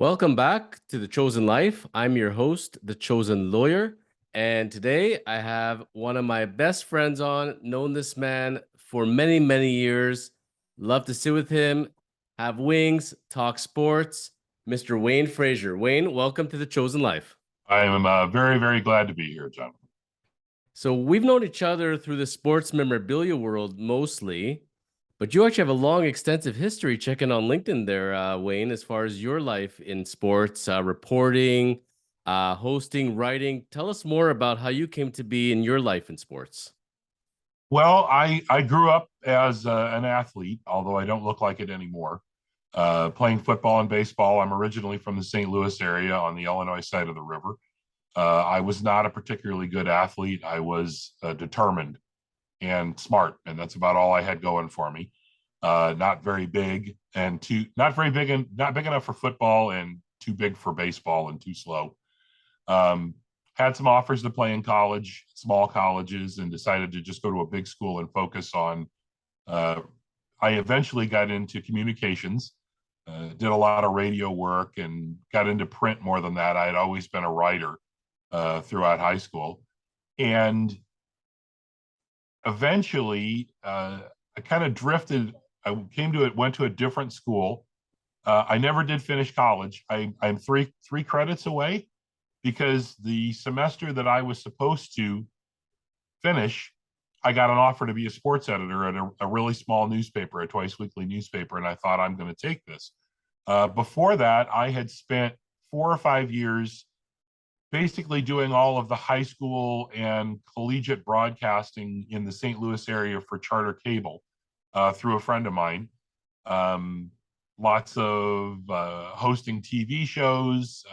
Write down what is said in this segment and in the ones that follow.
Welcome back to The Chosen Life. I'm your host, The Chosen Lawyer. And today I have one of my best friends on, known this man for many, many years. Love to sit with him, have wings, talk sports, Mr. Wayne Frazer. Wayne, welcome to The Chosen Life. I am very, very glad to be here, John. So we've known each other through the sports memorabilia world mostly, but you actually have a long, extensive history checking on LinkedIn there, Wayne, as far as your life in sports, reporting, hosting, writing. Tell us more about how you came to be in your life in sports. Well, I grew up as an athlete, although I don't look like it anymore. Playing football and baseball. I'm originally from the St. Louis area on the Illinois side of the river. I was not a particularly good athlete. I was determined and smart, and that's about all I had going for me. Not very big and not very big and not big enough for football, and too big for baseball and too slow. Um, had some offers to play in college, small colleges, and decided to just go to a big school and focus on. Uh, I eventually got into communications, did a lot of radio work, and got into print more than that. I had always been a writer throughout high school, and eventually I kind of drifted. Went to a different school. I never did finish college. I'm three credits away because the semester that I was supposed to finish, I got an offer to be a sports editor at a really small newspaper, a twice weekly newspaper, and I thought I'm going to take this. Before that, I had spent 4 or 5 years basically doing all of the high school and collegiate broadcasting in the St. Louis area for Charter Cable through a friend of mine. Um, Lots of hosting TV shows,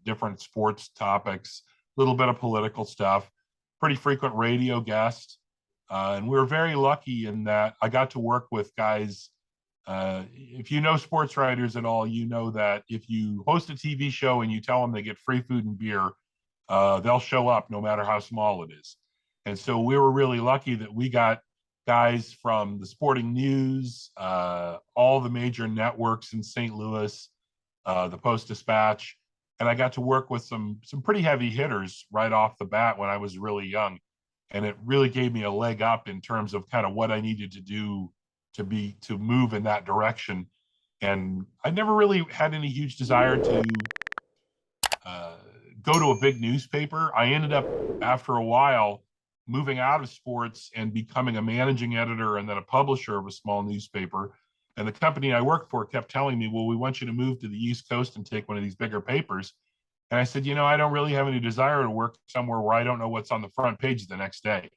different sports topics, a little bit of political stuff, pretty frequent radio guest. And we were very lucky in that I got to work with guys. If you know sports writers at all, you know that if you host a TV show and you tell them they get free food and beer, they'll show up no matter how small it is. And so we were really lucky that we got guys from the Sporting News, all the major networks in St. Louis, the Post-Dispatch, and I got to work with some pretty heavy hitters right off the bat when I was really young, and it really gave me a leg up in terms of kind of what I needed to do to move in that direction. And I never really had any huge desire to uh, go to a big newspaper. I ended up, after a while, moving out of sports and becoming a managing editor and then a publisher of a small newspaper. And the company I worked for kept telling me, well, we want you to move to the East Coast and take one of these bigger papers. And I said, I don't really have any desire to work somewhere where I don't know what's on the front page the next day.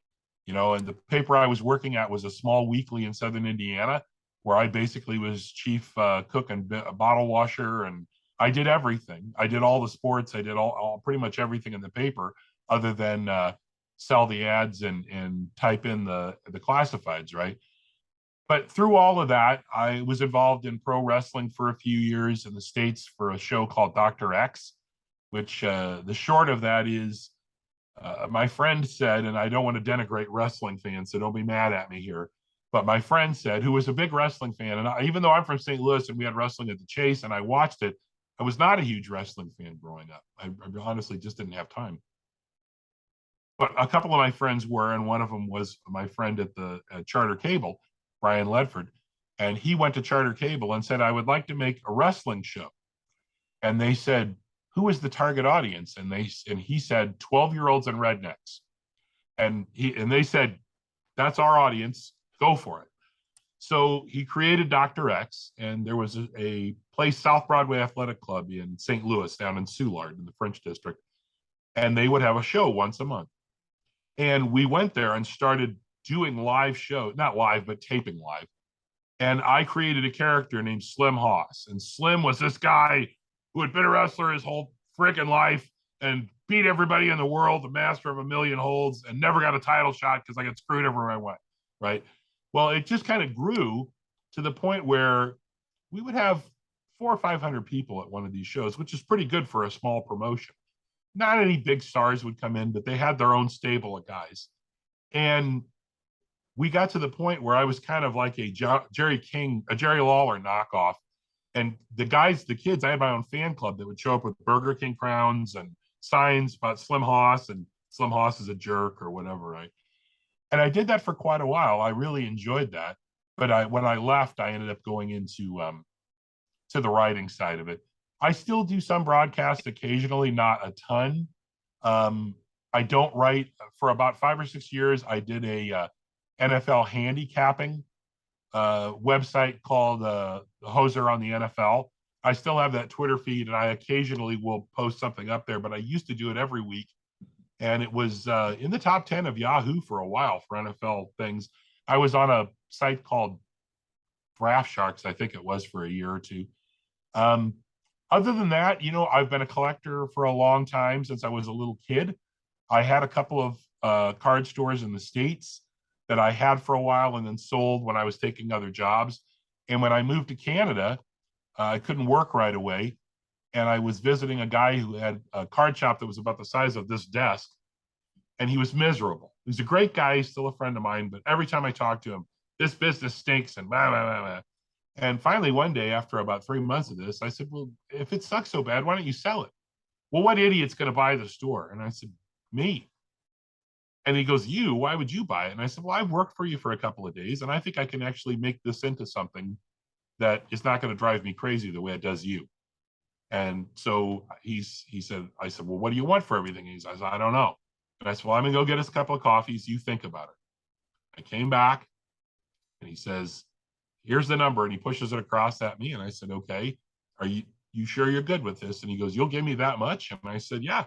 And the paper I was working at was a small weekly in Southern Indiana, where I basically was chief cook and bottle washer, and I did everything. I did all the sports. I did all pretty much everything in the paper, other than sell the ads and type in the classifieds, right? But through all of that, I was involved in pro wrestling for a few years in the States for a show called Dr. X, which the short of that is my friend said, and I don't want to denigrate wrestling fans, so don't be mad at me here. But my friend said, who was a big wrestling fan, and even though I'm from St. Louis and we had wrestling at the Chase and I watched it, I was not a huge wrestling fan growing up. I honestly just didn't have time. But a couple of my friends were, and one of them was my friend at the Charter Cable, Brian Ledford. And he went to Charter Cable and said, I would like to make a wrestling show. And they said, who is the target audience? And he said 12-year-olds and rednecks. And they said, that's our audience, go for it. So he created Dr. X, and there was a place, South Broadway Athletic Club in St. Louis, down in Soulard in the French District, and they would have a show once a month. And we went there and started doing live shows, not live, but taping live. And I created a character named Slim Hoss. And Slim was this guy who had been a wrestler his whole freaking life and beat everybody in the world, the master of a million holds, and never got a title shot because I got screwed everywhere I went, right? Well, it just kind of grew to the point where we would have 400 or 500 people at one of these shows, which is pretty good for a small promotion. Not any big stars would come in, but they had their own stable of guys. And we got to the point where I was kind of like a Jerry Lawler knockoff, And the kids, I had my own fan club that would show up with Burger King crowns and signs about Slim Hoss, and Slim Hoss is a jerk or whatever. And I did that for quite a while. I really enjoyed that. But when I left, I ended up going into to the writing side of it. I still do some broadcasts occasionally, not a ton. Um, I don't write for about 5 or 6 years. I did a NFL handicapping website called the Hoser on the NFL. I still have that Twitter feed, and I occasionally will post something up there. But I used to do it every week, and it was in the top 10 of Yahoo for a while for NFL things. I was on a site called Draft Sharks, I think it was, for a year or two. Um, Other than that, I've been a collector for a long time since I was a little kid. I had a couple of card stores in the States that I had for a while and then sold when I was taking other jobs. And when I moved to Canada, I couldn't work right away. And I was visiting a guy who had a card shop that was about the size of this desk, and he was miserable. He's a great guy. He's still a friend of mine. But every time I talk to him, this business stinks and blah, blah, blah, blah. And finally, one day, after about 3 months of this, I said, well, if it sucks so bad, why don't you sell it? Well, what idiot's going to buy the store? And I said, me. And he goes, you, why would you buy it? And I said, well, I've worked for you for a couple of days, and I think I can actually make this into something that is not going to drive me crazy the way it does you. And so he said, I said, well, what do you want for everything? And he says, I don't know. And I said, well, I'm going to go get us a couple of coffees. You think about it. I came back, and he says, here's the number. And he pushes it across at me. And I said, okay, are you sure you're good with this? And he goes, you'll give me that much? And I said, yeah.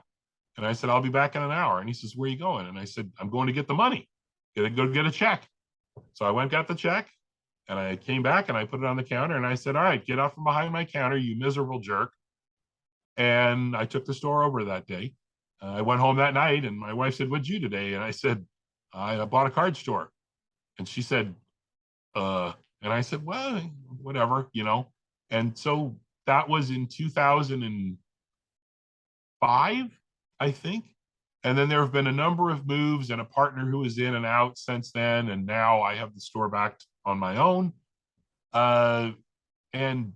And I said, I'll be back in an hour. And he says, where are you going? And I said, I'm going to get the money. Go get a check. So I went, got the check, and I came back and I put it on the counter, and I said, all right, get off from behind my counter, you miserable jerk. And I took the store over that day. I went home that night, and my wife said, what'd you do today? And I said, I bought a card store. And she said, and I said, well, whatever. And so that was in 2005, I think. And then there have been a number of moves and a partner who was in and out since then. And now I have the store back on my own. And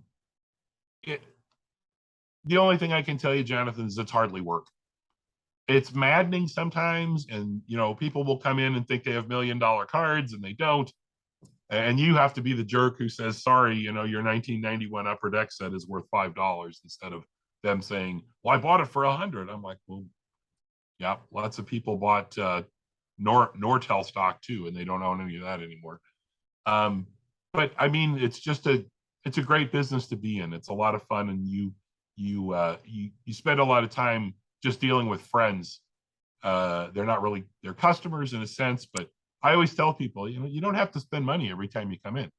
it, the only thing I can tell you, Jonathan, is it's hardly work. It's maddening sometimes. And, people will come in and think they have $1 million cards, and they don't. And you have to be the jerk who says, sorry, your 1991 Upper Deck set is worth $5, instead of them saying, well, I bought it for 100. I'm like, well, yeah, lots of people bought Nortel stock too, and they don't own any of that anymore. But I mean, it's a great business to be in. It's a lot of fun, and you spend a lot of time just dealing with friends. They're not really, they're customers in a sense, but I always tell people, you don't have to spend money every time you come in.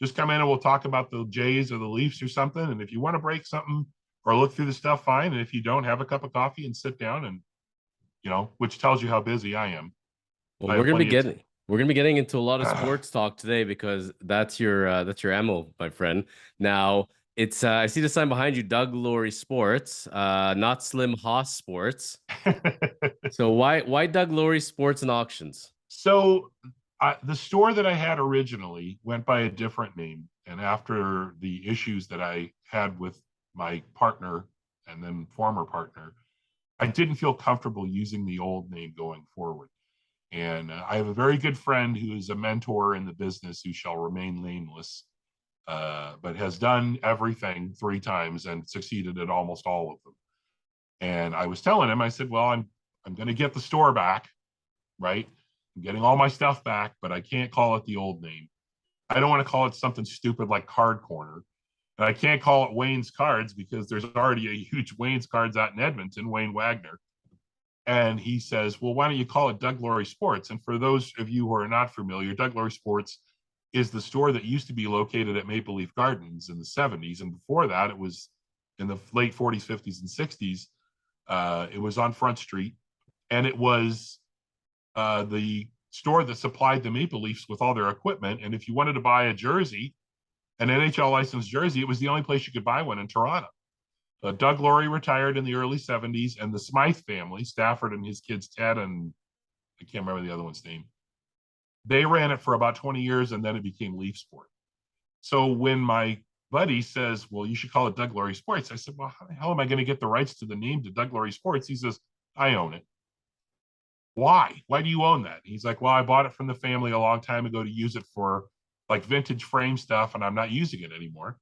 Just come in and we'll talk about the Jays or the Leafs or something. And if you want to break something or look through the stuff, fine. And if you don't, have a cup of coffee and sit down, and which tells you how busy I am. Well, I have plenty of we're gonna be getting into a lot of sports talk today, because that's your ammo, my friend. Now it's I see the sign behind you, Doug Laurie Sports, not Slim Hoss Sports. So why Doug Laurie Sports and Auctions? So the store that I had originally went by a different name, and after the issues that I had with my partner and then former partner, I didn't feel comfortable using the old name going forward. And I have a very good friend who is a mentor in the business, who shall remain nameless, but has done everything 3 times and succeeded at almost all of them. And I was telling him, I said, well, I'm going to get the store back, right? I'm getting all my stuff back, but I can't call it the old name. I don't want to call it something stupid like Card Corner. And I can't call it Wayne's Cards, because there's already a huge Wayne's Cards out in Edmonton, Wayne Wagner. And he says, well, why don't you call it Doug Laurie Sports? And for those of you who are not familiar, Doug Laurie Sports is the store that used to be located at Maple Leaf Gardens in the 70s. And before that, it was in the late 40s, 50s, and 60s. It was on Front Street. And it was the store that supplied the Maple Leafs with all their equipment. And if you wanted to buy a jersey, an NHL licensed jersey, it was the only place you could buy one in Toronto. Doug Laurie retired in the early 70s, and the Smythe family, Stafford and his kids, Ted, and I can't remember the other one's name, they ran it for about 20 years, and then it became Leaf Sport. So when my buddy says, well, you should call it Doug Laurie Sports. I said, well, how the hell am I going to get the rights to the name to Doug Laurie Sports? He says, I own it. Why? Why do you own that? He's like, well, I bought it from the family a long time ago to use it for like vintage frame stuff, and I'm not using it anymore.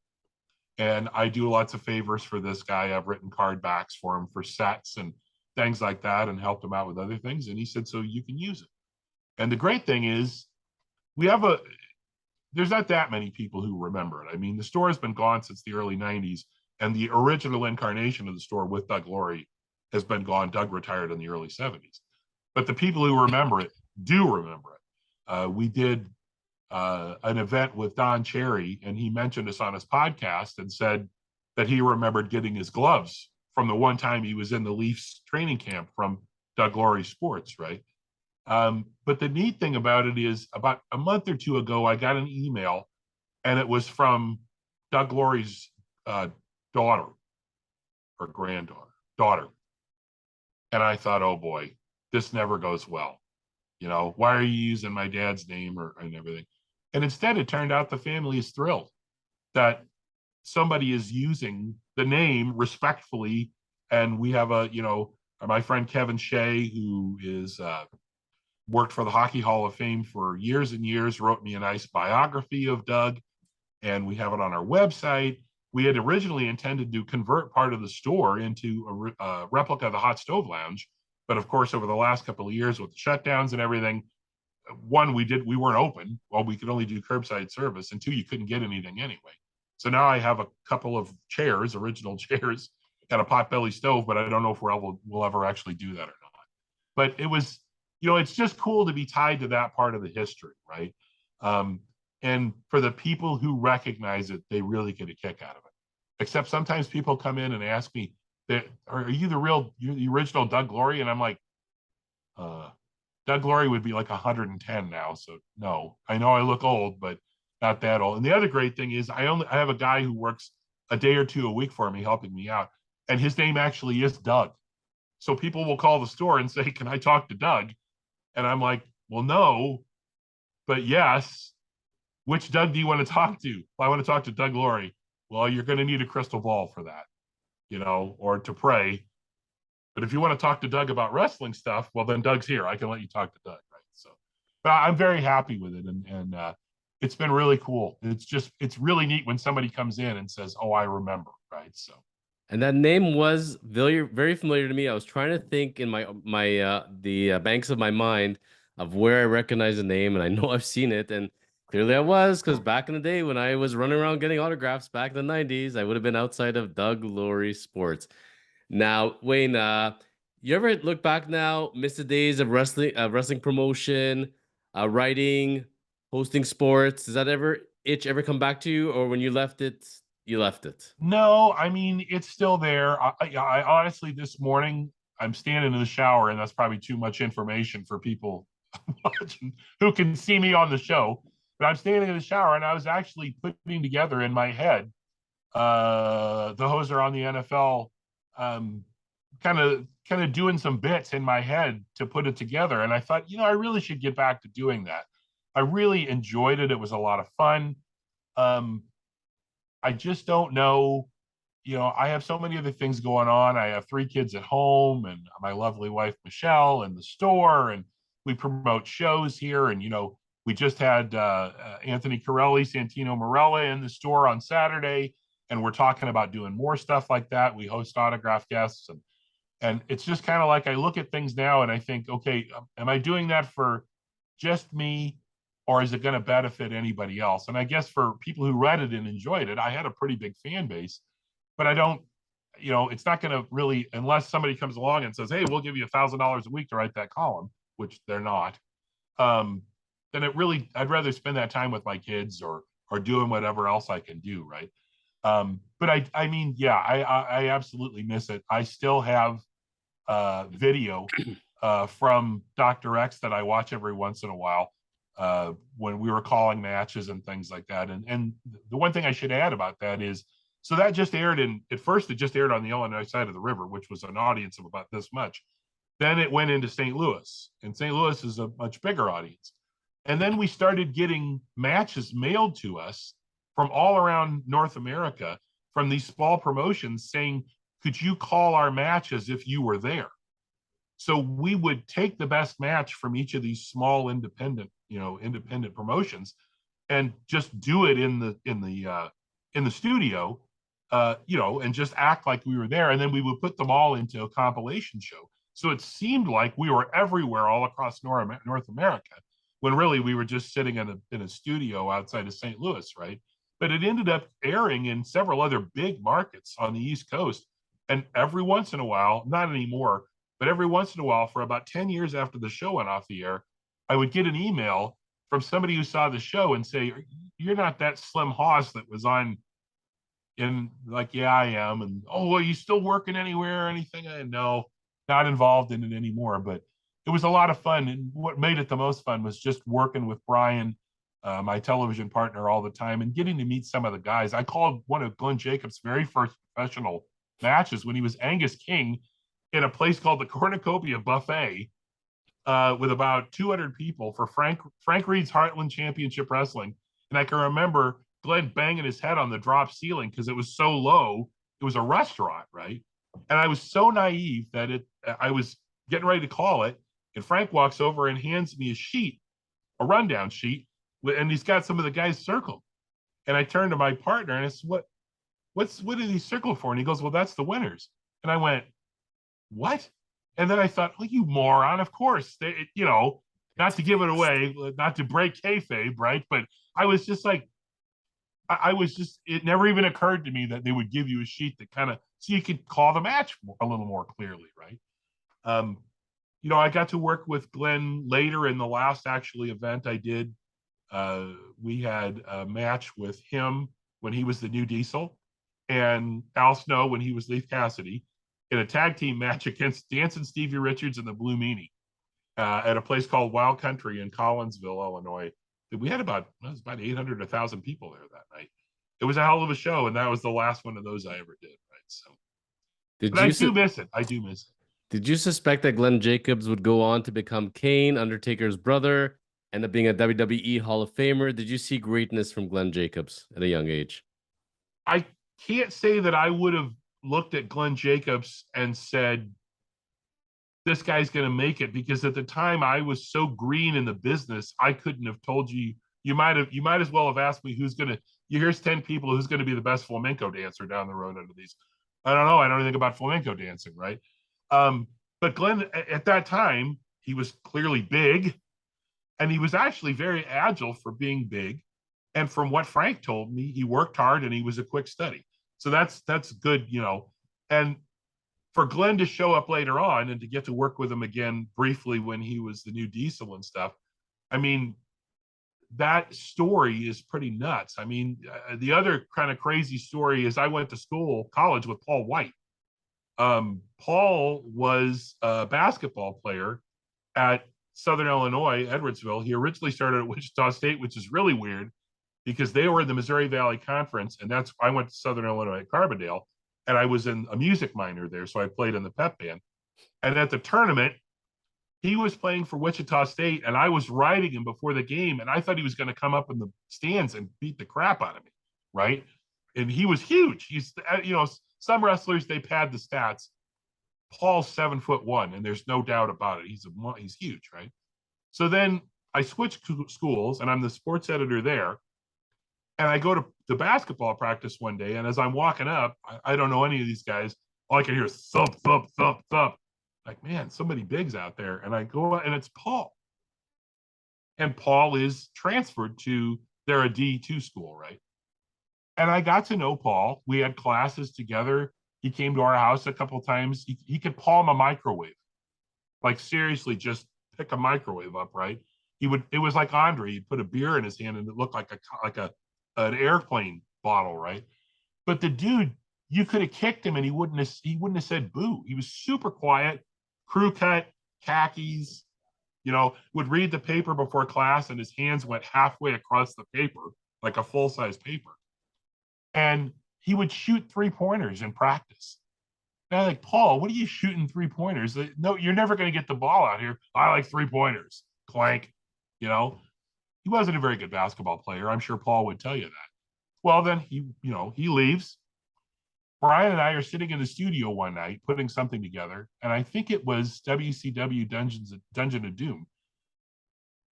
And I do lots of favors for this guy. I've written card backs for him for sets and things like that and helped him out with other things. And he said, so you can use it. And the great thing is we have there's not that many people who remember it. I mean, the store has been gone since the early 90s, and the original incarnation of the store with Doug Laurie has been gone. Doug retired in the early 70s. But the people who remember it do remember it. We did an event with Don Cherry, and he mentioned us on his podcast and said that he remembered getting his gloves from the one time he was in the Leafs training camp from Doug Laurie Sports, right? But the neat thing about it is about a month or two ago, I got an email, and it was from Doug Laurie's daughter or daughter. And I thought, oh boy, this never goes well. You know, why are you using my dad's name and everything? And instead, it turned out the family is thrilled that somebody is using the name respectfully. And we have my friend Kevin Shea, who is worked for the Hockey Hall of Fame for years and years, wrote me a nice biography of Doug, and we have it on our website. We had originally intended to convert part of the store into a replica of the Hot Stove Lounge. But of course, over the last couple of years with the shutdowns and everything, one, we weren't open. Well, we could only do curbside service, and two, you couldn't get anything anyway. So now I have a couple of chairs, original chairs, and a potbelly stove, but I don't know if we'll ever actually do that or not. But it was, it's just cool to be tied to that part of the history, right? And for the people who recognize it, they really get a kick out of it. Except sometimes people come in and ask me, are you the original Doug Laurie? And I'm like, Doug Laurie would be like 110 now. So no, I know I look old, but not that old. And the other great thing is I have a guy who works a day or two a week for me, helping me out. And his name actually is Doug. So people will call the store and say, can I talk to Doug? And I'm like, well, no, but yes. Which Doug do you want to talk to? Well, I want to talk to Doug Laurie. Well, you're going to need a crystal ball for that, or to pray. But if you want to talk to Doug about wrestling stuff, well, then Doug's here. I can let you talk to Doug, right? So, but I'm very happy with it, and it's been really cool. It's really neat when somebody comes in and says, "Oh, I remember," right? So, and that name was very, very familiar to me. I was trying to think in the banks of my mind of where I recognize the name, and I know I've seen it, and clearly I was, because back in the day when I was running around getting autographs back in the 90s, I would have been outside of Doug Laurie Sports. Now, Wayne, you ever look back now, miss the days of wrestling promotion, writing, hosting sports? Does that itch ever come back to you, or when you left it, you left it? no, I mean it's still there. I honestly, this morning I'm standing in the shower, and that's probably too much information for people watching who can see me on the show. But I'm standing in the shower, and I was actually putting together in my head the hoser on the NFL, kind of doing some bits in my head to put it together. And I thought, I really should get back to doing that. I really enjoyed it. It was a lot of fun. I just don't know. I have so many other things going on. I have 3 kids at home, and my lovely wife Michelle, and the store, and we promote shows here. And we just had Anthony Corelli, Santino Morella in the store on Saturday, and we're talking about doing more stuff like that. We host autograph guests, and it's just kind of like I look at things now and I think, okay, am I doing that for just me, or is it going to benefit anybody else? And I guess for people who read it and enjoyed it, I had a pretty big fan base, but I don't, it's not going to really, unless somebody comes along and says, hey, we'll give you $1,000 a week to write that column, which they're not. Then I'd rather spend that time with my kids or doing whatever else I can do, right? But I mean, yeah, I absolutely miss it. I still have video from Dr. X that I watch every once in a while when we were calling matches and things like that. And the one thing I should add about that is, so that just aired at first it just aired on the Illinois side of the river, which was an audience of about this much. Then it went into St. Louis, and St. Louis is a much bigger audience. And then we started getting matches mailed to us from all around North America, from these small promotions saying, could you call our match as if you were there? So we would take the best match from each of these small independent promotions and just do it in the studio, and just act like we were there. And then we would put them all into a compilation show. So it seemed like we were everywhere all across North America, when really we were just sitting in a studio outside of St. Louis, right? But it ended up airing in several other big markets on the East Coast. And every once in a while, not anymore, but every once in a while, for about 10 years after the show went off the air, I would get an email from somebody who saw the show and say, you're not that Slim Hoss that was on, and like, yeah, I am. And, oh, are you still working anywhere or anything? I no, not involved in it anymore. But it was a lot of fun. And what made it the most fun was just working with Brian, my television partner, all the time, and getting to meet some of the guys. I called one of Glenn Jacobs' very first professional matches when he was Angus King in a place called the Cornucopia Buffet, with about 200 people for Frank Reed's Heartland Championship Wrestling. And I can remember Glenn banging his head on the drop ceiling because it was so low. It was a restaurant, right? And I was so naive that I was getting ready to call it, and Frank walks over and hands me a sheet, a rundown sheet, and he's got some of the guys circled. And I turned to my partner and I said, what did he circle for? And he goes, well, that's the winners. And I went, what? And then I thought, oh, you moron, of course. Not to give it away, not to break kayfabe, right? But I was just like, it never even occurred to me that they would give you a sheet that kind of, so you could call the match a little more clearly, right? I got to work with Glenn later in the last actually event I did. We had a match with him when he was the new Diesel, and Al Snow when he was Leif Cassidy, in a tag team match against Dancing Stevie Richards and the Blue Meanie, at a place called Wild Country in Collinsville, Illinois. We had about 800 to 1,000 people there that night. It was a hell of a show, and that was the last one of those I ever did. Right, so, but I do miss it. I do miss it. Did you suspect that Glenn Jacobs would go on to become Kane, Undertaker's brother, end up being a WWE Hall of Famer? Did you see greatness from Glenn Jacobs at a young age? I can't say that I would have looked at Glenn Jacobs and said, this guy's going to make it, because at the time I was so green in the business, I couldn't have told you. You might as well have asked me here's 10 people, who's going to be the best flamenco dancer down the road under these. I don't know. I don't know anything about flamenco dancing, right? But Glenn, at that time, he was clearly big, and he was actually very agile for being big. And from what Frank told me, he worked hard and he was a quick study. So that's good, and for Glenn to show up later on and to get to work with him again briefly when he was the new Diesel and stuff, I mean, that story is pretty nuts. I mean, the other kind of crazy story is I went to college with Paul Wight. Paul was a basketball player at Southern Illinois, Edwardsville. He originally started at Wichita State, which is really weird because they were in the Missouri Valley Conference, and I went to Southern Illinois at Carbondale, and I was in a music minor there, so I played in the pep band. And at the tournament, he was playing for Wichita State, and I was riding him before the game, and I thought he was going to come up in the stands and beat the crap out of me, right? And he was huge. He's, some wrestlers, they pad the stats. Paul's 7'1", and there's no doubt about it. He's huge, right? So then I switched schools, and I'm the sports editor there. And I go to the basketball practice one day, and as I'm walking up, I don't know any of these guys. All I can hear is thump, thump, thump, thump. Like, man, somebody big's out there. And I go, and it's Paul. And Paul is transferred to a D2 school, right? And I got to know Paul. We had classes together. He came to our house a couple of times. He could palm a microwave. Like, seriously, just pick a microwave up, right? It was like Andre. He'd put a beer in his hand, and it looked like an airplane bottle, right? But the dude, you could have kicked him and he wouldn't have said boo. He was super quiet, crew cut, khakis, would read the paper before class, and his hands went halfway across the paper, like a full-size paper. And he would shoot 3-pointers in practice. And I'm like, Paul, what are you shooting 3-pointers? No, you're never going to get the ball out here. I like 3-pointers. Clank, He wasn't a very good basketball player. I'm sure Paul would tell you that. Well, then he leaves. Brian and I are sitting in the studio one night putting something together, and I think it was WCW Dungeon of Doom.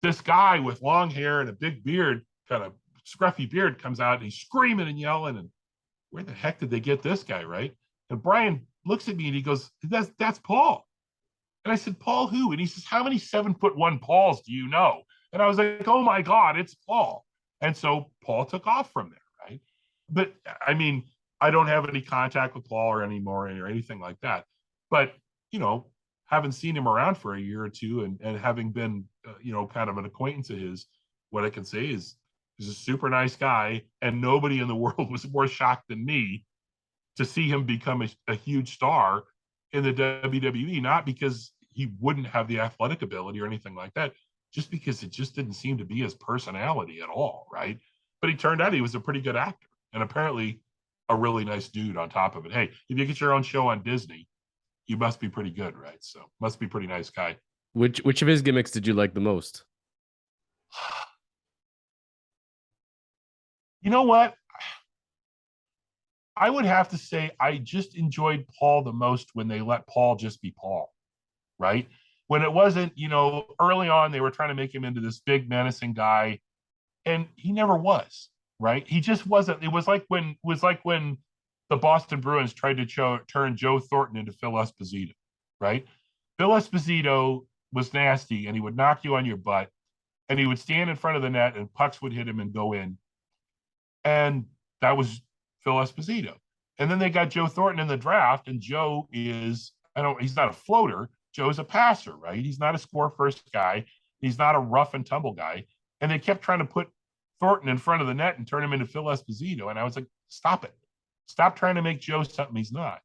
This guy with long hair and a big beard, kind of scruffy beard, comes out and he's screaming and yelling. And where the heck did they get this guy, right? And Brian looks at me and he goes, "That's Paul." And I said, "Paul who?" And he says, "How many 7'1" Pauls do you know?" And I was like, "Oh my God, it's Paul." And so Paul took off from there, right? But I mean, I don't have any contact with Paul or anymore or anything like that. But, having seen him around for a year or two and having been, kind of an acquaintance of his, what I can say is he's a super nice guy. And nobody in the world was more shocked than me to see him become a huge star in the WWE, not because he wouldn't have the athletic ability or anything like that, just because it just didn't seem to be his personality at all, right? But he turned out he was a pretty good actor and apparently a really nice dude on top of it. Hey, if you get your own show on Disney, you must be pretty good, right? So must be pretty nice guy. Which of his gimmicks did you like the most? You know what? I would have to say I just enjoyed Paul the most when they let Paul just be Paul, right? When it wasn't, early on, they were trying to make him into this big menacing guy, and he never was, right? He just wasn't. It was like when the Boston Bruins tried to turn Joe Thornton into Phil Esposito, right? Phil Esposito was nasty, and he would knock you on your butt, and he would stand in front of the net, and pucks would hit him and go in, and that was Phil Esposito. And then they got Joe Thornton in the draft, and Joe is, he's not a floater. Joe's a passer, right? He's not a score first guy. He's not a rough and tumble guy. And they kept trying to put Thornton in front of the net and turn him into Phil Esposito. And I was like, stop it. Stop trying to make Joe something he's not.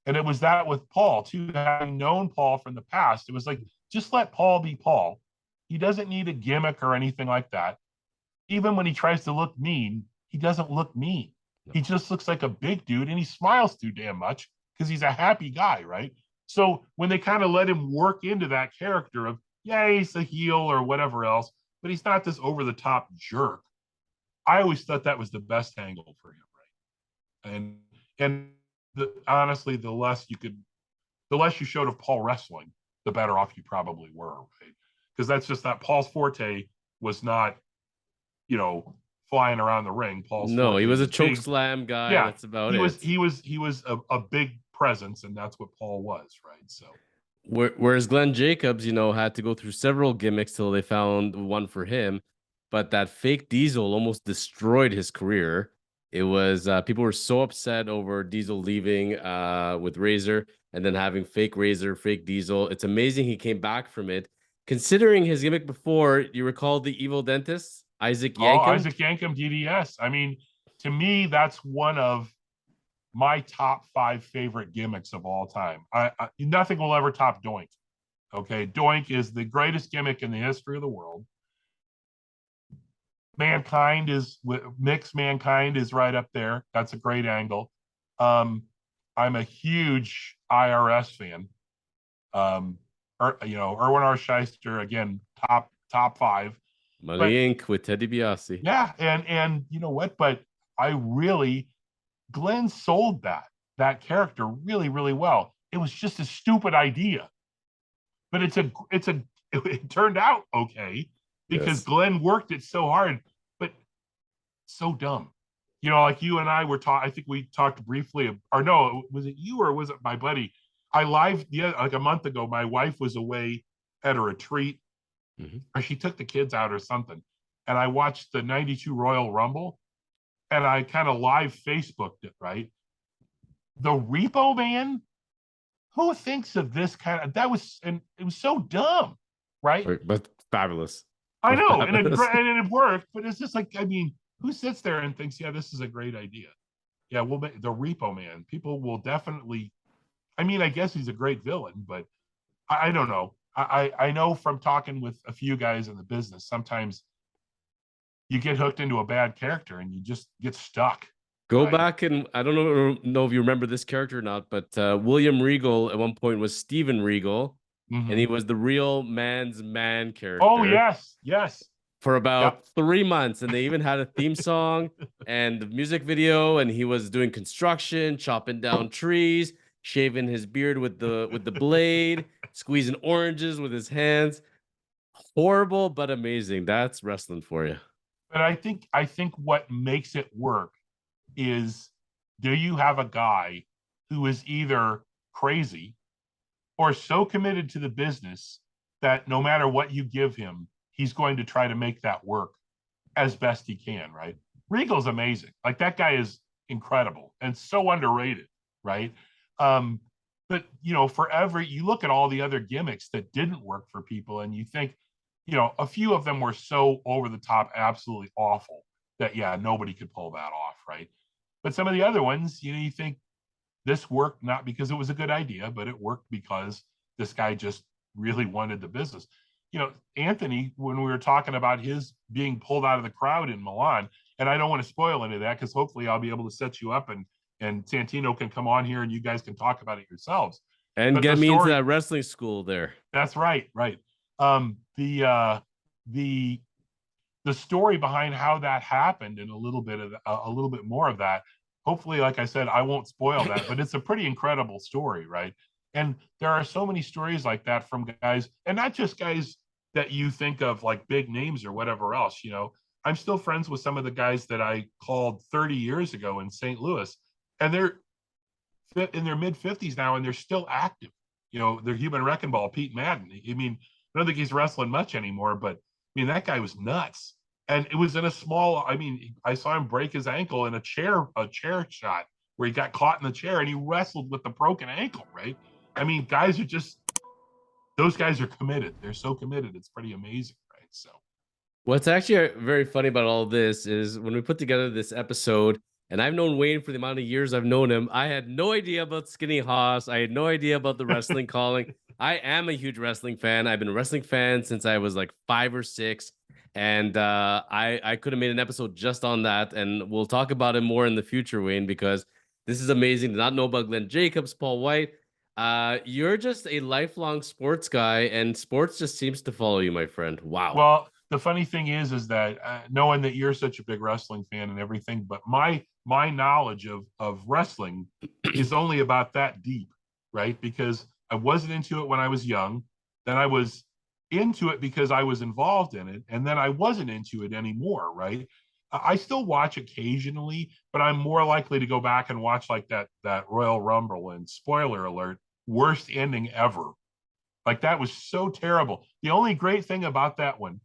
And it was that with Paul, too, having known Paul from the past. It was like, just let Paul be Paul. He doesn't need a gimmick or anything like that. Even when he tries to look mean, he doesn't look mean. He just looks like a big dude, and he smiles too damn much because he's a happy guy, right? So when they kind of let him work into that character of, yeah, he's a heel or whatever else, but he's not this over the top jerk. I always thought that was the best angle for him, right? And honestly, the less you showed of Paul wrestling, the better off you probably were, right? Because that's just that Paul's forte was not, flying around the ring. Paul's No, he forte was a was choke big. slam guy. Yeah, That's about he was it. he was he was a big presence, and that's what Paul was, right? So Whereas Glenn Jacobs, had to go through several gimmicks till they found one for him. But that fake Diesel almost destroyed his career. It was people were so upset over Diesel leaving with Razor and then having fake Razor, fake Diesel. It's amazing he came back from it. Considering his gimmick before, you recall the evil dentist, Isaac Yankem? Isaac Yankem DDS. I mean, to me, that's one of my top 5 favorite gimmicks of all time. Nothing will ever top Doink. Okay, Doink is the greatest gimmick in the history of the world. Mixed Mankind is right up there. That's a great angle. I'm a huge IRS fan. Erwin R. Shyster, again, top 5. Money But Inc. with Teddy Biasi. yeah, and you know what? But Glenn sold that character really, really well. It was just a stupid idea, but it turned out okay because Yes. Glenn worked it so hard, but so dumb. Like you and I were talking. I think we talked briefly, or no, was it you or was it my buddy? I like a month ago. My wife was away at a retreat, or she took the kids out or something, and I watched the '92 Royal Rumble, and I kind of live Facebooked it. Right, the Repo Man. Who thinks of this kind of? And it was so dumb, right? But fabulous. I But know, and fabulous. it worked, but it's just like, I mean, who sits there and thinks, yeah, this is a great idea? Yeah, we'll make the Repo Man. People will definitely. I mean, I guess he's a great villain, but I don't know. I know from talking with a few guys in the business, sometimes you get hooked into a bad character and you just get stuck. Go Right. back and I don't know if you remember this character or not, but William Regal at one point was Steven Regal, and he Mm-hmm. was the real man's man Oh character. yes, yes. for about Yep. 3 months, and they even had a theme song and the music video, and he was doing construction, chopping down trees, shaving his beard with the blade, squeezing oranges with his hands. Horrible but amazing. That's wrestling for you. But I think what makes it work is, do you have a guy who is either crazy or so committed to the business that no matter what you give him, he's going to try to make that work as best he can, right? Regal's amazing. Like, that guy is incredible and so underrated, right? Um, but forever you look at all the other gimmicks that didn't work for people, and you think, a few of them were so over the top, absolutely awful that nobody could pull that off, right? But some of the other ones, you think this worked not because it was a good idea, but it worked because this guy just really wanted the business. Anthony, when we were talking about his being pulled out of the crowd in Milan, and I don't want to spoil any of that because hopefully I'll be able to set you up, and Santino can come on here and you guys can talk about it yourselves. And But the get me into story, that wrestling school there. that's right, right. The the story behind how that happened, and a little bit more of that. Hopefully, like I said, I won't spoil that, but it's a pretty incredible story, right? And there are so many stories like that from guys, and not just guys that you think of like big names or whatever else. I'm still friends with some of the guys that I called 30 years ago in St. Louis, and they're in their mid 50s now, and they're still active. They're human wrecking ball, Pete Madden. I mean, I don't think he's wrestling much anymore, but I mean, that guy was nuts. And it was in a small, I mean, I saw him break his ankle in a chair shot where he got caught in the chair and he wrestled with the broken ankle, right? I mean, those guys are committed. They're so committed. It's pretty amazing, right? So, What's actually very funny about all this is when we put together this episode, and I've known Wayne for the amount of years I've known him, I had no idea about Skinny Haas. I had no idea about the wrestling calling. I am a huge wrestling fan. I've been a wrestling fan since I was like 5 or 6. And I could have made an episode just on that. And we'll talk about it more in the future, Wayne, because this is amazing to not know about Glenn Jacobs, Paul Wight. You're just a lifelong sports guy, and sports just seems to follow you, my friend. Wow. well, the funny thing is that knowing that you're such a big wrestling fan and everything, but my knowledge of wrestling is only about that deep, right? Because I wasn't into it when I was young, then I was into it because I was involved in it, and then I wasn't into it anymore, right? I still watch occasionally, but I'm more likely to go back and watch like that Royal Rumble, and spoiler alert, worst ending ever. Like, that was so terrible. The only great thing about that one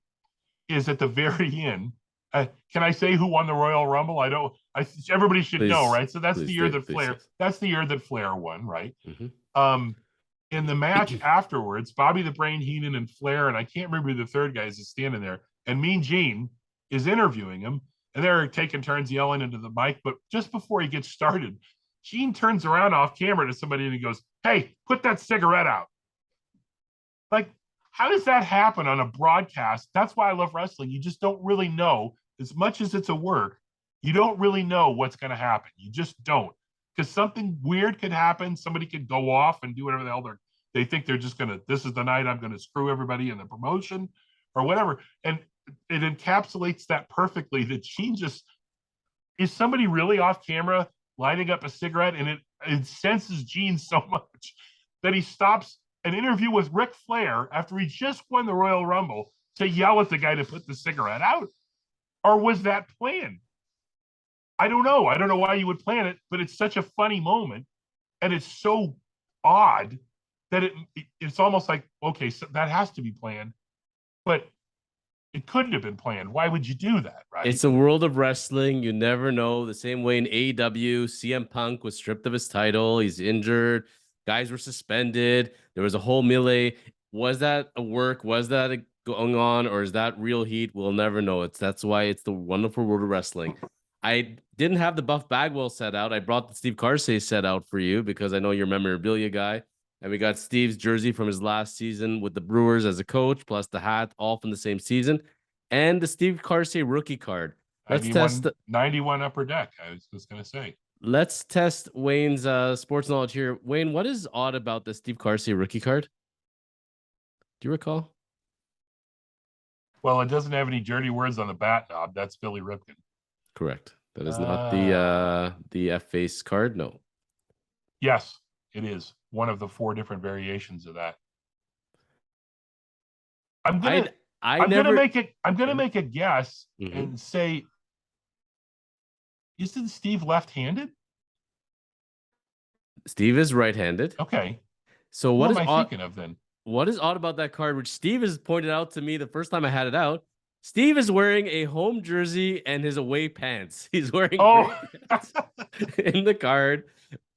is at the very end. Can I say who won the Royal Rumble? I don't. Everybody should know, Please, right? So that's the please, year Dave, that please, Flair. yes. That's the year that Flair won, right? Mhm. Um, in the match afterwards, Bobby the Brain Heenan and Flair, and I can't remember who the third guy is standing there, and Mean Gene is interviewing him, and they're taking turns yelling into the mic. But just before he gets started, Gene turns around off camera to somebody and he goes, "Hey, put that cigarette out." Like, how does that happen on a broadcast? That's why I love wrestling. You just don't really know, as much as it's a work, you don't really know what's going to happen. You just don't. Because something weird could happen. Somebody could go off and do whatever the hell they think they're just going to, this is the night I'm going to screw everybody in the promotion or whatever. And it encapsulates that perfectly, that Gene just, is somebody really off camera lighting up a cigarette, and it senses Gene so much that he stops an interview with Ric Flair after he just won the Royal Rumble to yell at the guy to put the cigarette out? Or was that planned? I don't know. I don't know why you would plan it, but it's such a funny moment, and it's so odd that it's almost like, okay, so that has to be planned, but it couldn't have been planned. Why would you do that, right? It's a world of wrestling. You never know. The same way in AEW, CM Punk was stripped of his title. He's injured. Guys were suspended. There was a whole melee. Was that a work? Was that going on, or is that real heat? We'll never know. That's why it's the wonderful world of wrestling. I didn't have the Buff Bagwell set out. I brought the Steve Carsey set out for you because I know you're a memorabilia guy. And we got Steve's jersey from his last season with the Brewers as a coach, plus the hat, all from the same season, and the Steve Carsey rookie card. Let's test 91 upper deck. I was just going to say. let's test Wayne's sports knowledge here. Wayne, what is odd about the Steve Carsey rookie card? Do you recall? Well, it doesn't have any dirty words on the bat knob. That's Billy Ripken. Correct. That is not Uh, the F face card. No. yes, it is one of the 4 different variations of that. I'm I gonna I I'm gonna never. make it. I'm gonna Yeah. make a guess Mhm. and say, isn't Steve left-handed? Steve is right-handed. Okay, So who am I thinking of then? what is odd about that card, which Steve has pointed out to me the first time I had it out? Steve is wearing a home jersey and his away pants. He's wearing Oh, gray pants in the card.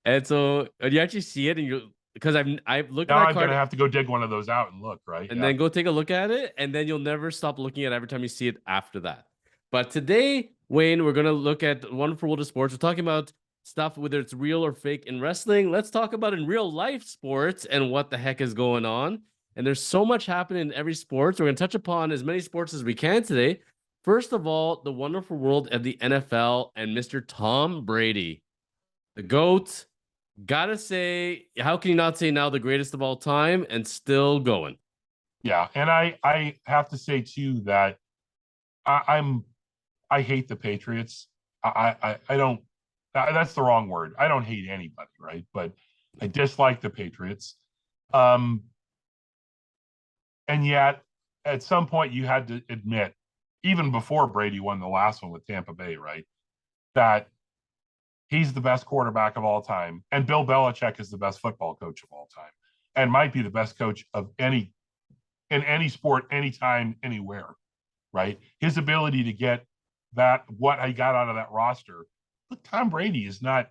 And so you actually see it, and you because I've looked at now that I'm gonna card have to go dig one of those out and look. Right? and Yeah. then go take a look at it, and then you'll never stop looking at it every time you see it after that. But today, Wayne, we're gonna look at Wonderful World of Sports. We're talking about stuff whether it's real or fake in wrestling. Let's talk about in real life sports and what the heck is going on. And there's so much happening in every sport. So we're gonna touch upon as many sports as we can today. First of all, the wonderful world of the NFL and Mr. Tom Brady, the GOAT. Gotta say, how can you not say now the greatest of all time and still going? Yeah, and I have to say too that I'm I hate the Patriots. I don't. That's the wrong word. I don't hate anybody, right? But I dislike the Patriots. Um, and yet, at some point, you had to admit, even before Brady won the last one with Tampa Bay, right, that he's the best quarterback of all time, and Bill Belichick is the best football coach of all time, and might be the best coach of any in any sport, anytime, anywhere, right? His ability to get that what I got out of that roster. Look, Tom Brady is not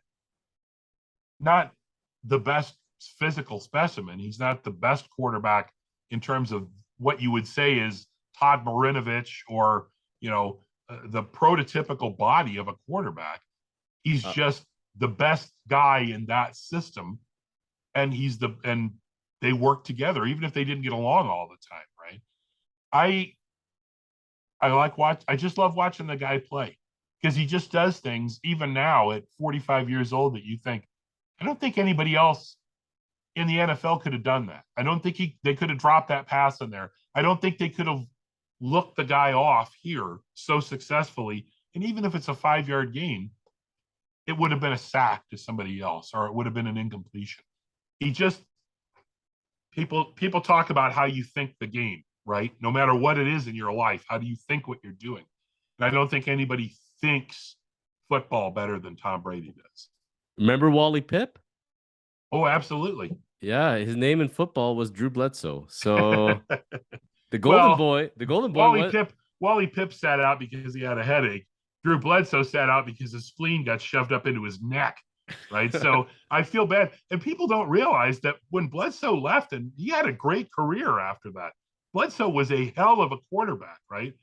the best physical specimen. He's not the best quarterback in terms of what you would say is Todd Marinovich or the prototypical body of a quarterback. He's Uh, just the best guy in that system, and they work together even if they didn't get along all the time, right? I I just love watching the guy play because he just does things even now at 45 years old that you think I don't think anybody else in the NFL could have done that. I don't think they could have dropped that pass in there. I don't think they could have looked the guy off here so successfully. And even if it's a 5-yard gain, it would have been a sack to somebody else or it would have been an incompletion. He just people talk about how you think the game, right? No matter what it is in your life, how do you think what you're doing? And I don't think anybody thinks football better than Tom Brady does. remember Wally Pipp? Oh, absolutely. Yeah, his name in football was Drew Bledsoe. So Well, The Golden Boy Wally was Pip Wally Pip sat out because he had a headache. Drew Bledsoe sat out because his spleen got shoved up into his neck. Right. So I feel bad. And people don't realize that when Bledsoe left, and he had a great career after that, Bledsoe was a hell of a quarterback, right?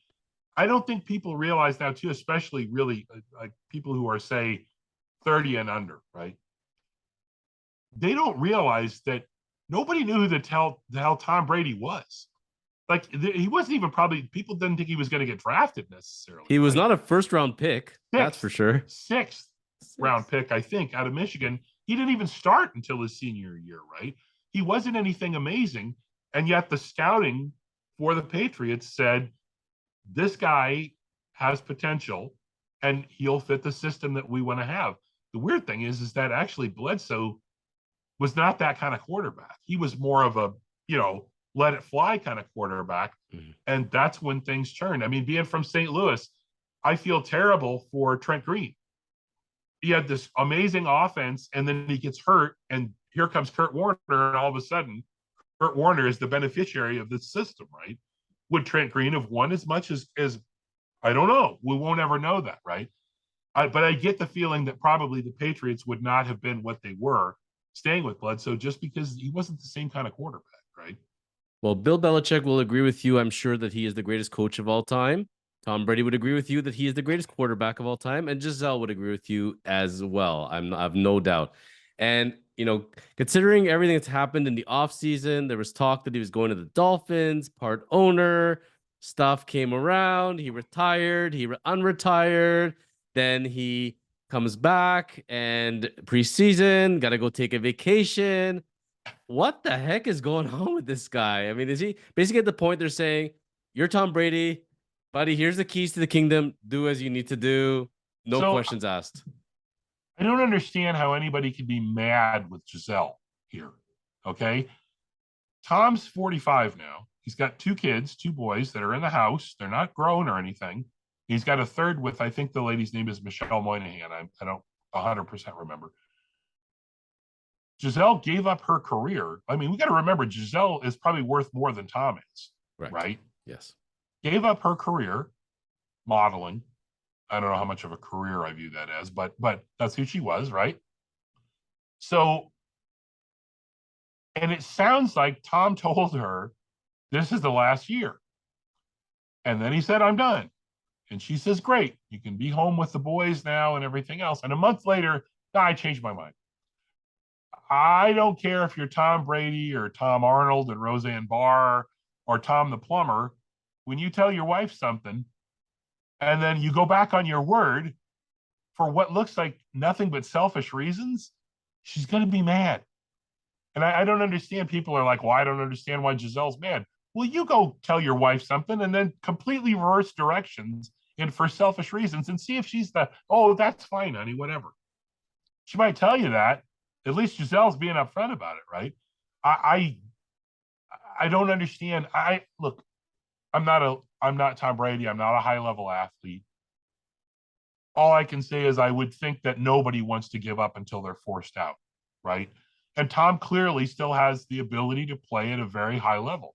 I don't think people realize now, too, especially really like people who are, say, 30 and under, right? They don't realize that nobody knew who the hell Tom Brady was. Like he wasn't even probably people didn't think he was going to get drafted necessarily, he was right? not a first round pick, that's for Sixth, sure. sixth round pick, I think, out of Michigan. He didn't even start until his senior year, right? He wasn't anything amazing, and yet the scouting for the Patriots said this guy has potential, and he'll fit the system that we want to have. The weird thing is that actually Bledsoe was not that kind of quarterback. He was more of a, let it fly kind of quarterback. Mm-hmm. And that's when things turned. I mean, being from St. Louis, I feel terrible for Trent Green. He had this amazing offense, and then he gets hurt, and here comes Kurt Warner, and all of a sudden, Kurt Warner is the beneficiary of this system, right? Would Trent Green have won as much as I don't know. We won't ever know that, right? But I get the feeling that probably the Patriots would not have been what they were staying with Bledsoe just because he wasn't the same kind of quarterback, right? Well, Bill Belichick will agree with you. I'm sure that he is the greatest coach of all time. Tom Brady would agree with you that he is the greatest quarterback of all time, and Giselle would agree with you as well. I have no doubt. And considering everything that's happened in the offseason, there was talk that he was going to the Dolphins, part owner. Stuff came around. He retired. He unretired. Then he comes back and preseason, got to go take a vacation. What the heck is going on with this guy? I mean, is he basically at the point they're saying, you're Tom Brady, buddy, here's the keys to the kingdom. Do as you need to do. No So questions asked. I don't understand how anybody could be mad with Giselle here. Okay. Tom's 45 now. He's got two kids, two boys that are in the house. They're not grown or anything. He's got a third with, I think the lady's name is Michelle Moynihan. I don't 100% remember. Giselle gave up her career. I mean, we got to remember Giselle is probably worth more than Tom is, right? Yes. Gave up her career modeling. I don't know how much of a career I view that as, but that's who she was, right? So, and it sounds like Tom told her this is the last year. And then he said, I'm done. And she says, great, you can be home with the boys now and everything else. And a month later, I changed my mind. I don't care if you're Tom Brady or Tom Arnold and Roseanne Barr or Tom the plumber. When you tell your wife something and then you go back on your word for what looks like nothing but selfish reasons, she's going to be mad. And I don't understand. People are like, well, I don't understand why Giselle's mad. Well, you go tell your wife something and then completely reverse directions and for selfish reasons and see if she's oh, that's fine, honey, whatever. She might tell you that. At least Giselle's being upfront about it, right? I don't understand. Look, I'm not Tom Brady. I'm not a high level athlete. All I can say is I would think that nobody wants to give up until they're forced out, right? And Tom clearly still has the ability to play at a very high level.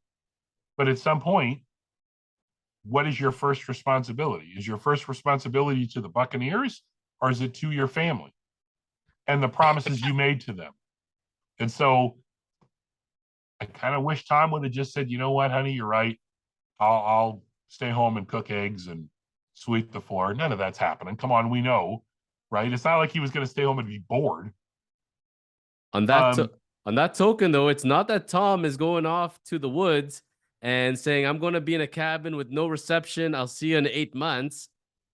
But at some point, what is your first responsibility? Is your first responsibility to the Buccaneers or is it to your family and the promises you made to them? And so I kind of wish Tom would have just said, you know what, honey, you're right. I'll stay home and cook eggs and sweep the floor. None of that's happening. Come on, we know, right? It's not like he was going to stay home and be bored. On that token, though, it's not that Tom is going off to the woods and saying, I'm going to be in a cabin with no reception. I'll see you in 8 months.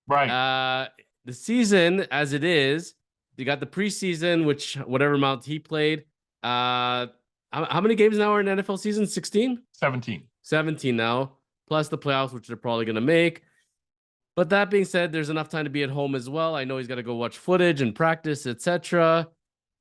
Right. The season, as it is, you got the preseason, which whatever amount he played. How many games now are in NFL season? 16? 17. 17 now, plus the playoffs, which they're probably going to make. But that being said, there's enough time to be at home as well. I know he's got to go watch footage and practice, etc.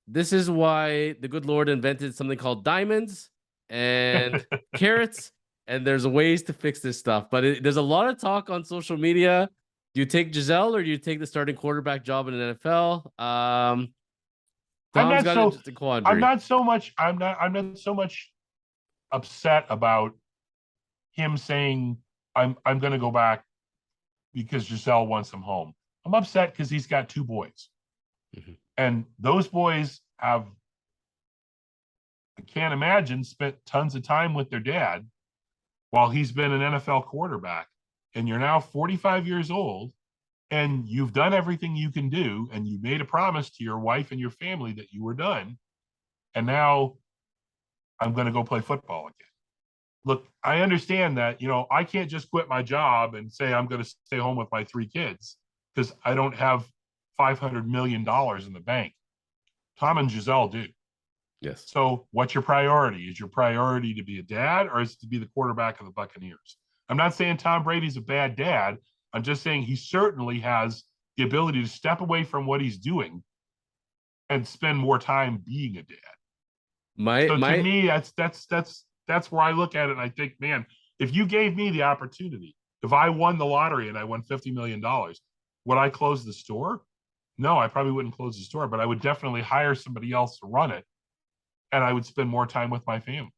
This is why the good Lord invented something called diamonds and carrots, and there's ways to fix this stuff. But there's a lot of talk on social media. Do you take Giselle or do you take the starting quarterback job in the NFL? Tom's got a quandary. I'm not so much upset about him saying I'm going to go back because Giselle wants him home. I'm upset because he's got two boys. Mm-hmm. And those boys have, I can't imagine, spent tons of time with their dad while he's been an NFL quarterback. And you're now 45 years old and you've done everything you can do. And you made a promise to your wife and your family that you were done. And now I'm going to go play football again. Look, I understand that, I can't just quit my job and say I'm going to stay home with my three kids because I don't have $500 million in the bank. Tom and Giselle do. Yes. So what's your priority? Is your priority to be a dad or is it to be the quarterback of the Buccaneers? I'm not saying Tom Brady's a bad dad. I'm just saying he certainly has the ability to step away from what he's doing and spend more time being a dad. To me, that's where I look at it and I think, man, if you gave me the opportunity, if I won the lottery and I won $50 million, would I close the store? No, I probably wouldn't close the store, but I would definitely hire somebody else to run it. And I would spend more time with my family.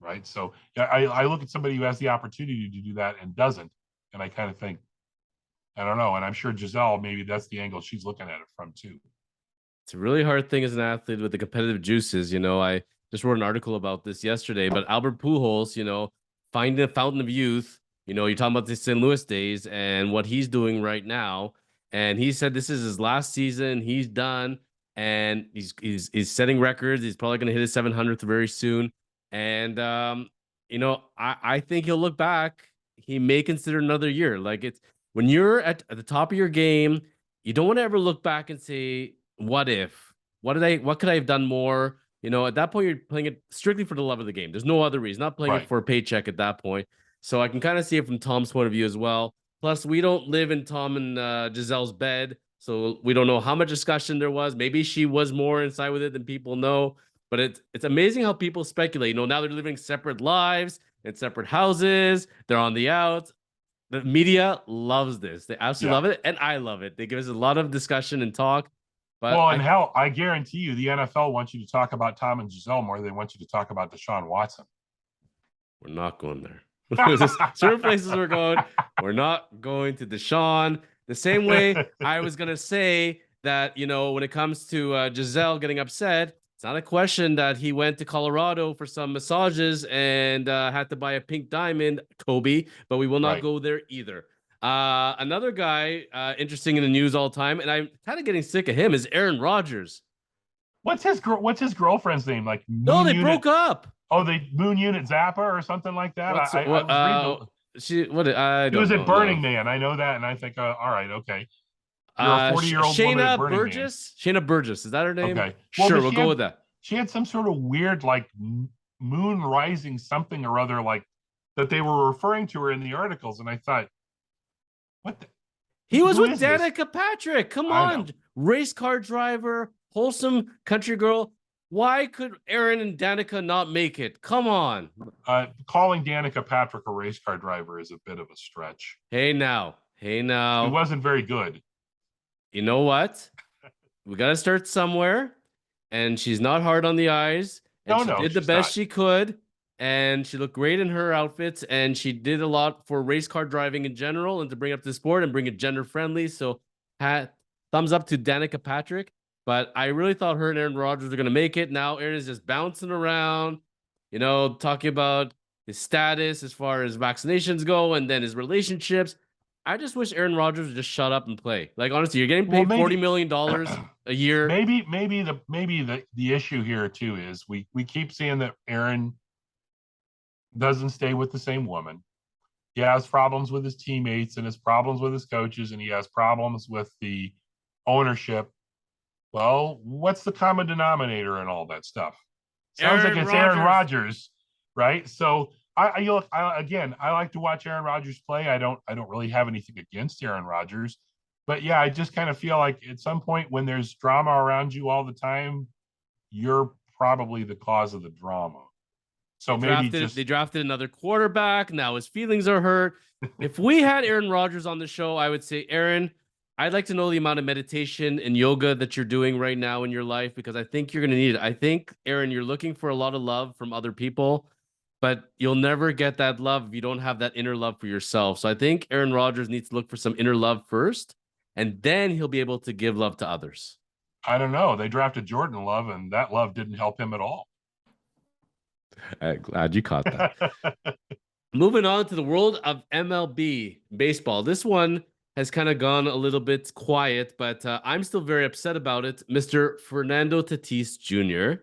Right. So I look at somebody who has the opportunity to do that and doesn't. And I kind of think, I don't know. And I'm sure Giselle, maybe that's the angle she's looking at it from too. It's a really hard thing as an athlete with the competitive juices. I just wrote an article about this yesterday, but Albert Pujols, finding a fountain of youth, you're talking about the St. Louis days and what he's doing right now. And he said this is his last season. He's done. And he's setting records. He's probably going to hit his 700th very soon. And, I think he'll look back. He may consider another year. Like it's when you're at the top of your game, you don't want to ever look back and say, what if? What could I have done more? At that point, you're playing it strictly for the love of the game. There's no other reason. Not playing it for a paycheck at that point. So I can kind of see it from Tom's point of view as well. Plus, we don't live in Tom and Giselle's bed, so we don't know how much discussion there was. Maybe she was more inside with it than people know. But it's amazing how people speculate. Now they're living separate lives in separate houses. They're on the outs. The media loves this. They absolutely Yeah. love it, and I love it. They give us a lot of discussion and talk. But Well, and hell, I guarantee you, the NFL wants you to talk about Tom and Giselle more than they want you to talk about Deshaun Watson. we're not going there. There's certain places we're going. We're not going to Deshaun. The same way I was gonna say that, when it comes to Giselle getting upset, it's not a question that he went to Colorado for some massages and had to buy a pink diamond, Kobe, but we will not Right. go there either. Another guy interesting in the news all the time, and I'm kind of getting sick of him, is Aaron Rodgers. What's his girlfriend's name? Like No, Moon they Unit? broke up. Oh, they Moon Unit Zappa or something like that. I was reading. I He was don't at know. Burning No. Man. I know that, and I think, all right, okay. You're a 40-year-old woman at Shayna Burning Man. Burgess. Shayna Burgess, is that her name? Okay. Well, Sure, we'll go with that. She had some sort of weird, like, moon rising something or other, like that they were referring to her in the articles, and I thought, what? He was who with is this? Danica Patrick. Come I know. on, race car driver, wholesome country girl. Why could Aaron and Danica not make it? Come on. Calling Danica Patrick a race car driver is a bit of a stretch. Hey now. He wasn't very good. You know what? We got to start somewhere. And she's not hard on the eyes. And she did the best she could. And she looked great in her outfits. And she did a lot for race car driving in general and to bring up the sport and bring it gender friendly. So thumbs up to Danica Patrick. But I really thought her and Aaron Rodgers were going to make it. Now Aaron is just bouncing around, talking about his status as far as vaccinations go and then his relationships. I just wish Aaron Rodgers would just shut up and play. Like, honestly, you're getting paid $40 million a year. Maybe the issue here too is we keep seeing that Aaron doesn't stay with the same woman. He has problems with his teammates and his problems with his coaches, and he has problems with the ownership. Well, what's the common denominator in all that stuff? Sounds like it's Aaron Rodgers, right? So I like to watch Aaron Rodgers play. I don't really have anything against Aaron Rodgers, but yeah, I just kind of feel like at some point when there's drama around you all the time, you're probably the cause of the drama. So they drafted another quarterback. Now his feelings are hurt. If we had Aaron Rodgers on the show, I would say, Aaron, I'd like to know the amount of meditation and yoga that you're doing right now in your life, because I think you're going to need it. I think, Aaron, you're looking for a lot of love from other people, but you'll never get that love if you don't have that inner love for yourself. So I think Aaron Rodgers needs to look for some inner love first, and then he'll be able to give love to others. I don't know. They drafted Jordan Love, and that love didn't help him at all. I'm glad you caught that. Moving on to the world of MLB baseball. This one has kind of gone a little bit quiet, but I'm still very upset about it. Mr. Fernando Tatis Jr.,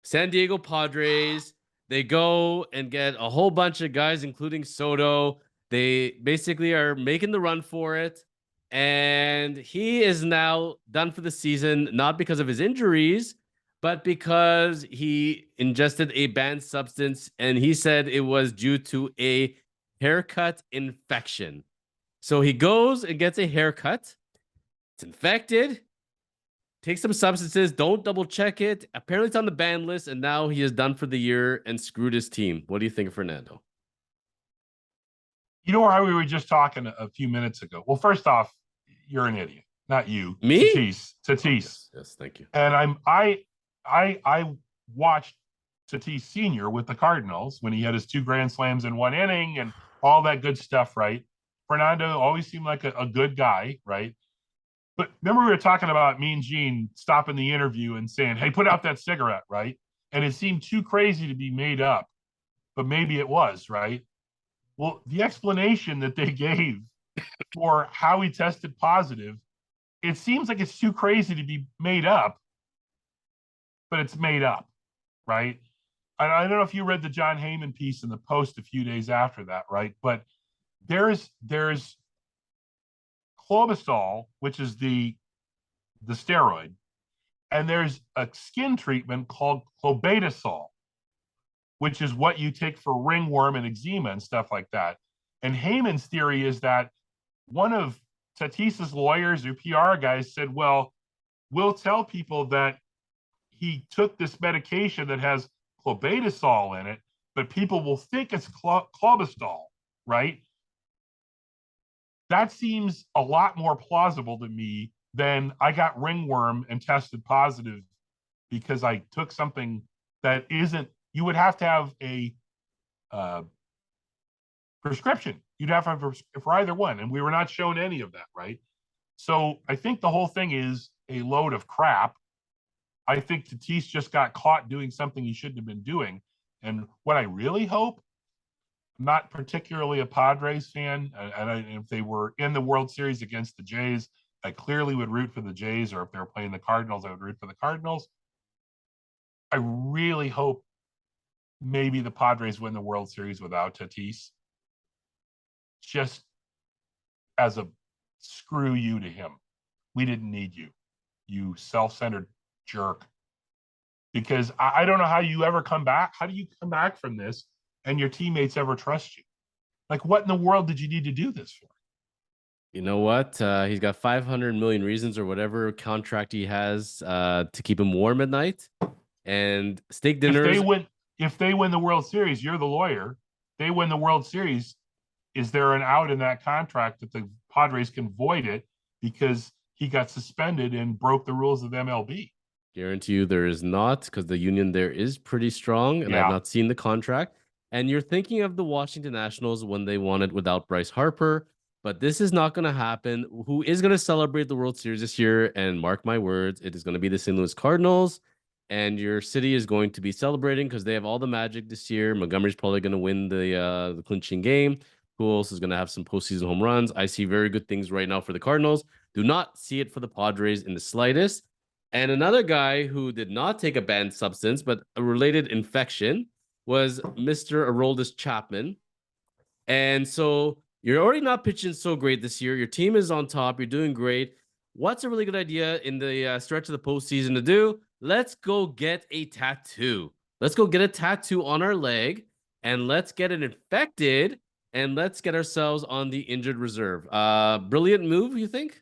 San Diego Padres, they go and get a whole bunch of guys, including Soto. They basically are making the run for it. And he is now done for the season, not because of his injuries, but because he ingested a banned substance. And he said it was due to a haircut infection. So he goes and gets a haircut. It's infected. Takes some substances. Don't double check it. Apparently it's on the ban list. And now he is done for the year and screwed his team. What do you think of Fernando? You know how we were just talking a few minutes ago? Well, first off, you're an idiot. Not you. Me? Tatis. Yes, thank you. And I watched Tatis Sr. with the Cardinals when he had his 2 grand slams in 1 inning and all that good stuff, right? Fernando always seemed like a good guy, right? But remember we were talking about Mean Gene stopping the interview and saying, hey, put out that cigarette, right? And it seemed too crazy to be made up, but maybe it was, right? Well, the explanation that they gave for how he tested positive, it seems like it's too crazy to be made up, but it's made up, right? I don't know if you read the John Heyman piece in the Post a few days after that, right? But there's clobazole, which is the steroid, and there's a skin treatment called clobetasol, which is what you take for ringworm and eczema and stuff like that. And Heyman's theory is that one of Tatis's lawyers or PR guys said, well, we'll tell people that he took this medication that has clobetasol in it, but people will think it's clobestol, right? That seems a lot more plausible to me than I got ringworm and tested positive because I took something that isn't. You would have to have a prescription. You'd have to have for either one, and we were not shown any of that, right? So I think the whole thing is a load of crap. I think Tatis just got caught doing something he shouldn't have been doing. And what I really hope, I'm not particularly a Padres fan, and if they were in the World Series against the Jays, I clearly would root for the Jays, or if they were playing the Cardinals, I would root for the Cardinals. I really hope maybe the Padres win the World Series without Tatis, just as a screw you to him. We didn't need you, you self-centered jerk. Because I don't know how you ever come back. How do you come back from this and your teammates ever trust you? Like, what in the world did you need to do this for? You know what? He's got 500 million reasons or whatever contract he has to keep him warm at night. And steak dinners. If they win the World Series, you're the lawyer. They win the World Series. Is there an out in that contract that the Padres can void it because he got suspended and broke the rules of MLB? Guarantee you there is not, because the union there is pretty strong, and I've not seen the contract. And you're thinking of the Washington Nationals when they won it without Bryce Harper, but this is not going to happen. Who is going to celebrate the World Series this year? And mark my words, it is going to be the St. Louis Cardinals, and your city is going to be celebrating because they have all the magic this year. Montgomery's probably going to win the clinching game. Who else is going to have some postseason home runs? I see very good things right now for the Cardinals. Do not see it for the Padres in the slightest. And another guy who did not take a banned substance, but a related infection, was Mr. Aroldis Chapman. And so you're already not pitching so great this year. Your team is on top. You're doing great. What's a really good idea in the stretch of the postseason to do? Let's go get a tattoo. Let's go get a tattoo on our leg, and let's get it infected, and let's get ourselves on the injured reserve. Brilliant move, you think?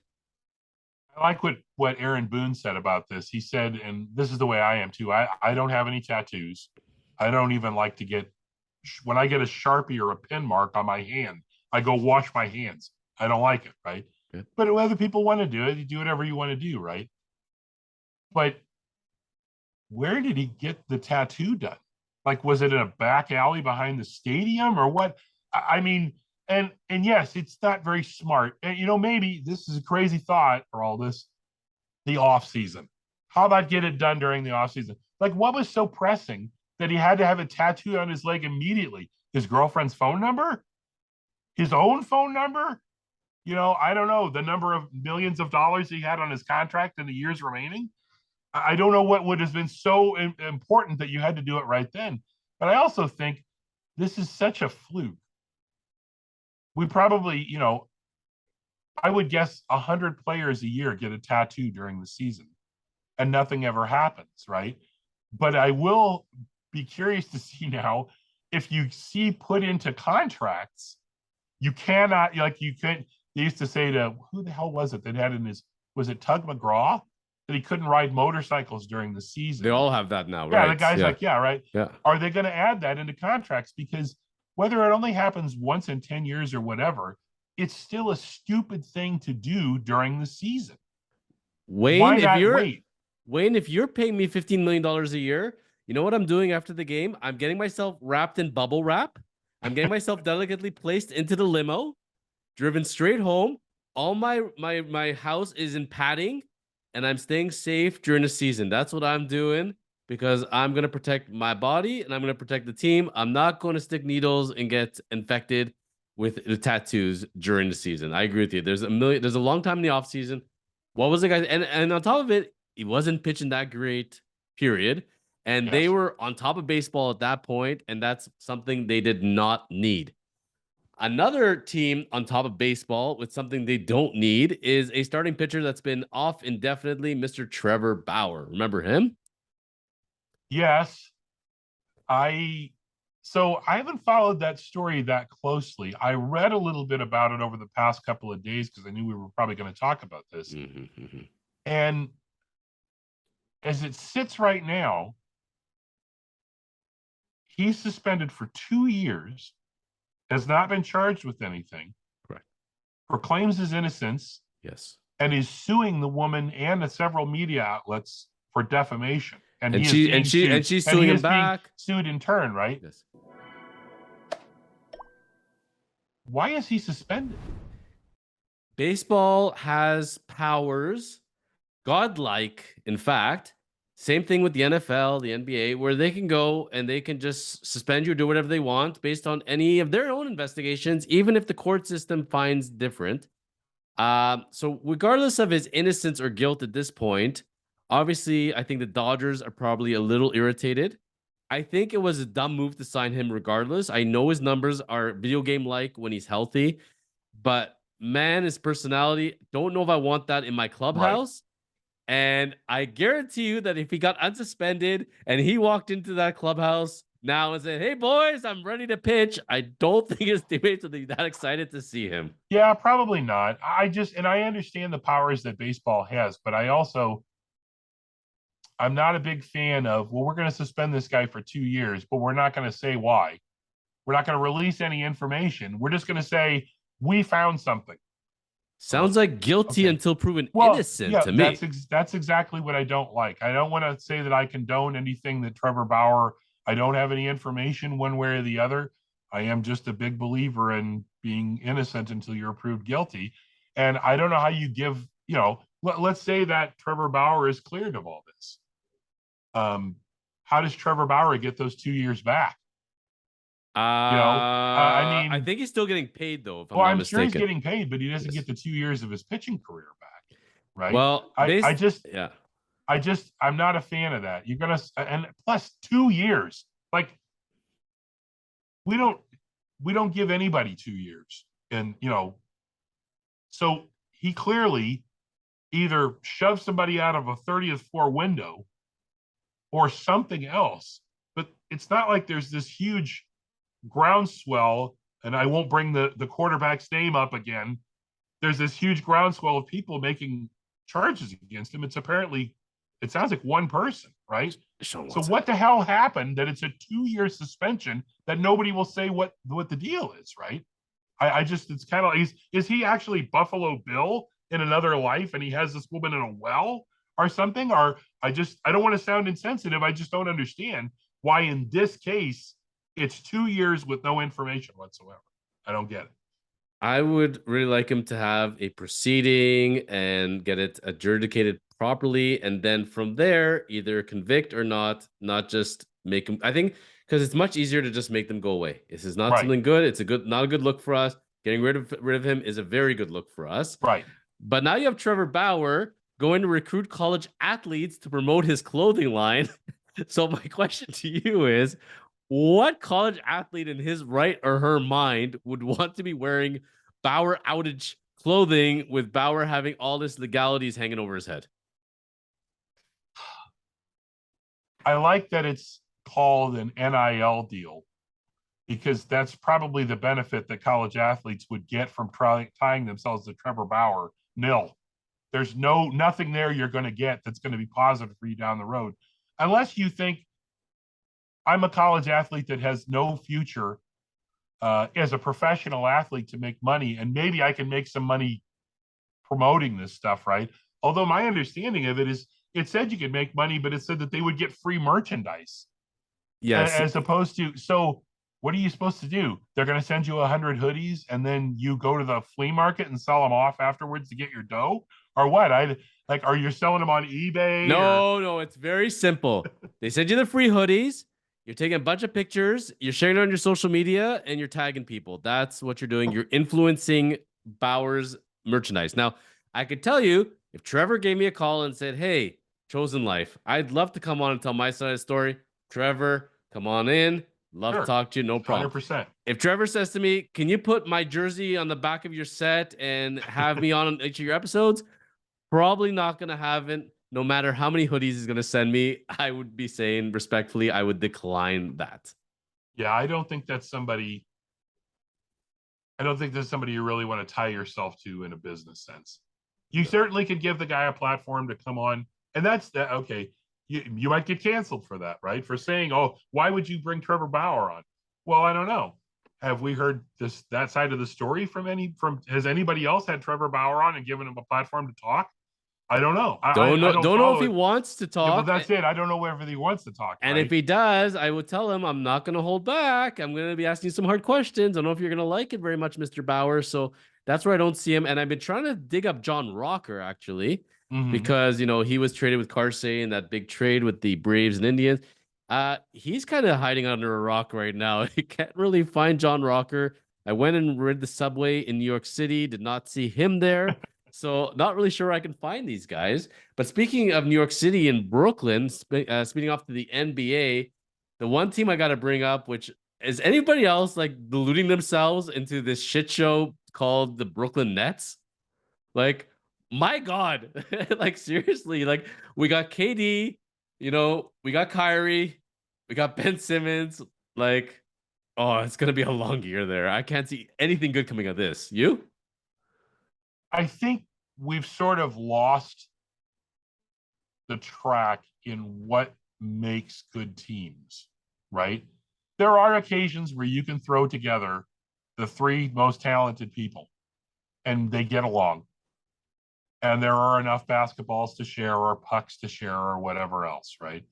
I like what Aaron Boone said about this. He said, and this is the way I am too. I don't have any tattoos. I don't even like to get, when I get a Sharpie or a pin mark on my hand, I go wash my hands. I don't like it, right? Good. But if other people want to do it, you do whatever you want to do, right? But where did he get the tattoo done? Like, was it in a back alley behind the stadium or what? I mean, and yes, it's not very smart. And maybe this is a crazy thought for all this. The off season. How about get it done during the off season? Like, what was so pressing that he had to have a tattoo on his leg immediately? His girlfriend's phone number? His own phone number? I don't know, the number of millions of dollars he had on his contract in the years remaining. I don't know what would have been so important that you had to do it right then. But I also think this is such a fluke. We probably, I would guess 100 players a year get a tattoo during the season and nothing ever happens, right? But I will be curious to see now if you see put into contracts, you cannot, like you could, they used to say to, who the hell was it that had in his, was it Tug McGraw? That he couldn't ride motorcycles during the season. They all have that now, right? Yeah, the guy's like, yeah, right. Yeah. Are they going to add that into contracts? Because whether it only happens once in 10 years or whatever, it's still a stupid thing to do during the season. Wayne, if you're paying me $15 million a year, you know what I'm doing after the game? I'm getting myself wrapped in bubble wrap. I'm getting myself delicately placed into the limo, driven straight home. All my house is in padding, and I'm staying safe during the season. That's what I'm doing because I'm going to protect my body and I'm going to protect the team. I'm not going to stick needles and get infected with the tattoos during the season. I agree with you. There's a long time in the off season. What was the guy? And on top of it, he wasn't pitching that great, period. And they were on top of baseball at that point, and that's something they did not need. Another team on top of baseball with something they don't need is a starting pitcher that's been off indefinitely, Mr. Trevor Bauer. Remember him? Yes. I So I haven't followed that story that closely. I read a little bit about it over the past couple of days because I knew we were probably going to talk about this. Mm-hmm. And as it sits right now, he's suspended for 2 years, has not been charged with anything, Correct. proclaims his innocence, Yes. and is suing the woman and the several media outlets for defamation. And And he is she and being she sued, and she's and suing he him is being back. sued in turn, right? Yes. Why is he suspended? Baseball has powers, godlike, in fact. Same thing with the NFL, the NBA, where they can go and they can just suspend you, do whatever they want based on any of their own investigations, even if the court system finds different. So regardless of his innocence or guilt at this point, obviously, I think the Dodgers are probably a little irritated. I think it was a dumb move to sign him regardless. I know his numbers are video game like when he's healthy, but man, his personality, don't know if I want that in my Right. clubhouse. And I guarantee you that if he got unsuspended and he walked into that clubhouse now and said, "Hey boys, I'm ready to pitch," I don't think his teammates would be that excited to see him. Yeah, probably not. And I understand the powers that baseball has, but I'm not a big fan of, well, we're going to suspend this guy for 2 years, but we're not going to say why. We're not going to release any information. We're just going to say, we found something. Sounds like guilty Okay. until proven Well, innocent yeah, to me. that's exactly what I don't like. I don't want to say that I condone anything that Trevor Bauer. I don't have any information one way or the other. I am just a big believer in being innocent until you're proved guilty. And I don't know how you give, let's say that Trevor Bauer is cleared of all this. How does Trevor Bauer get those 2 years back? I I mean, think he's still getting paid though, if I'm well, not I'm sure he's mistaken. getting paid, but he doesn't Yes. get the 2 years of his pitching career back, right? Well, I, I based, just, yeah. I'm not a fan of that. You're gonna, and plus 2 years, like we don't, we don't give anybody 2 years, and so he clearly either shoved somebody out of a 30th floor window or something else. But it's not like there's this huge groundswell, and I won't bring the quarterback's name up again. There's this huge groundswell of people making charges against him. It sounds like one person, right? Sean So Watson. what the hell happened that it's a 2 year suspension that nobody will say what the deal is, right? I just, it's kind of, is he actually Buffalo Bill in another life and he has this woman in a well or something? Or I don't want to sound insensitive. I just don't understand why in this case it's 2 years with no information whatsoever. I don't get it. I would really like him to have a proceeding and get it adjudicated properly, and then from there, either convict or not just make him. I think because it's much easier to just make them go away. This is not Right, something good. It's not a good look for us. Getting rid of him is a very good look for us. right. But now you have Trevor Bauer going to recruit college athletes to promote his clothing line. So my question to you is, what college athlete in his right or her mind would want to be wearing Bauer outage clothing with Bauer having all this legalities hanging over his head? I like that it's called an NIL deal because that's probably the benefit that college athletes would get from tying themselves to Trevor Bauer. Nil. There's nothing there you're going to get that's going to be positive for you down the road, unless you think I'm a college athlete that has no future as a professional athlete to make money, and maybe I can make some money promoting this stuff, right? Although my understanding of it is, it said you could make money, but it said that they would get free merchandise Yes. as opposed to. So what are you supposed to do? They're going to send you 100 hoodies and then you go to the flea market and sell them off afterwards to get your dough, or what? I like, are you selling them on eBay or? No, it's very simple. They send you the free hoodies. You're taking a bunch of pictures, you're sharing it on your social media, and you're tagging people. That's what you're doing. You're influencing Bauer's merchandise. Now, I could tell you if Trevor gave me a call and said, "Hey, Chosen Life, I'd love to come on and tell my side of the story." Trevor, come on in. Love to Sure, talk to you. No problem. 100%. If Trevor says to me, "Can you put my jersey on the back of your set and have me on each of your episodes?" Probably not going to have it. No matter how many hoodies he's going to send me, I would be saying respectfully, I would decline that. Yeah, I don't think that's somebody. I don't think there's somebody you really want to tie yourself to in a business sense. You No. certainly could give the guy a platform to come on, and that's that. Okay, you might get canceled for that, right? For saying, "Oh, why would you bring Trevor Bauer on?" Well, I don't know. Have we heard that side of the story from any from? Has anybody else had Trevor Bauer on and given him a platform to talk? I don't know. I don't Don't know if follow he it. wants to Yeah, well, talk. that's it. I don't know whether he wants to talk, And if right? he does, I would tell him I'm not going to hold back. I'm going to be asking you some hard questions. I don't know if you're going to like it very much, Mr. Bauer. So that's where I don't see him. And I've been trying to dig up John Rocker actually, Mm-hmm. because he was traded with Carsey in that big trade with the Braves and Indians. He's kind of hiding under a rock right now. You can't really find John Rocker. I went and read the subway in New York City, did not see him there. So not really sure I can find these guys. But speaking of New York City and Brooklyn, speeding off to the NBA, the one team I got to bring up, which is anybody else like deluding themselves into this shit show called the Brooklyn Nets? Like, my God, like seriously, like we got KD, we got Kyrie, we got Ben Simmons. Like, oh, it's gonna be a long year there. I can't see anything good coming of this. You? I think we've sort of lost the track in what makes good teams, right? There are occasions where you can throw together the three most talented people and they get along. And there are enough basketballs to share or pucks to share or whatever else, right?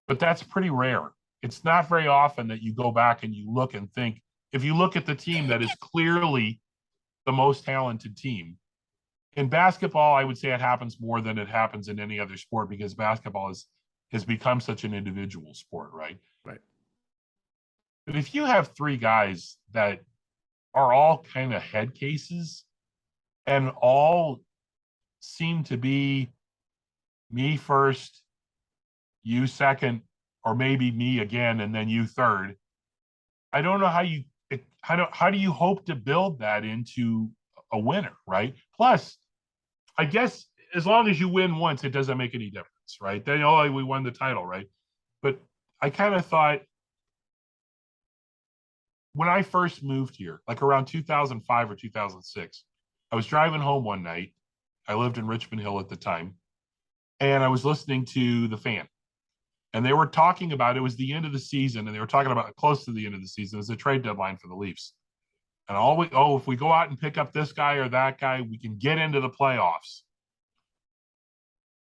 But that's pretty rare. It's not very often that you go back and you look and think, if you look at the team that is clearly the most talented team, in basketball, I would say it happens more than it happens in any other sport because basketball has become such an individual sport, right? Right. But if you have three guys that are all kind of head cases and all seem to be me first, you second, or maybe me again, and then you third, I don't know how do you hope to build that into a winner, right? Plus, I guess as long as you win once, it doesn't make any difference, right? Then oh, we won the title, right? But I kind of thought when I first moved here, like around 2005 or 2006, I was driving home one night. I lived in Richmond Hill at the time, and I was listening to the fan, and they were talking about it was the end of the season, and they were talking about close to the end of the season as a trade deadline for the Leafs. And if we go out and pick up this guy or that guy, we can get into the playoffs.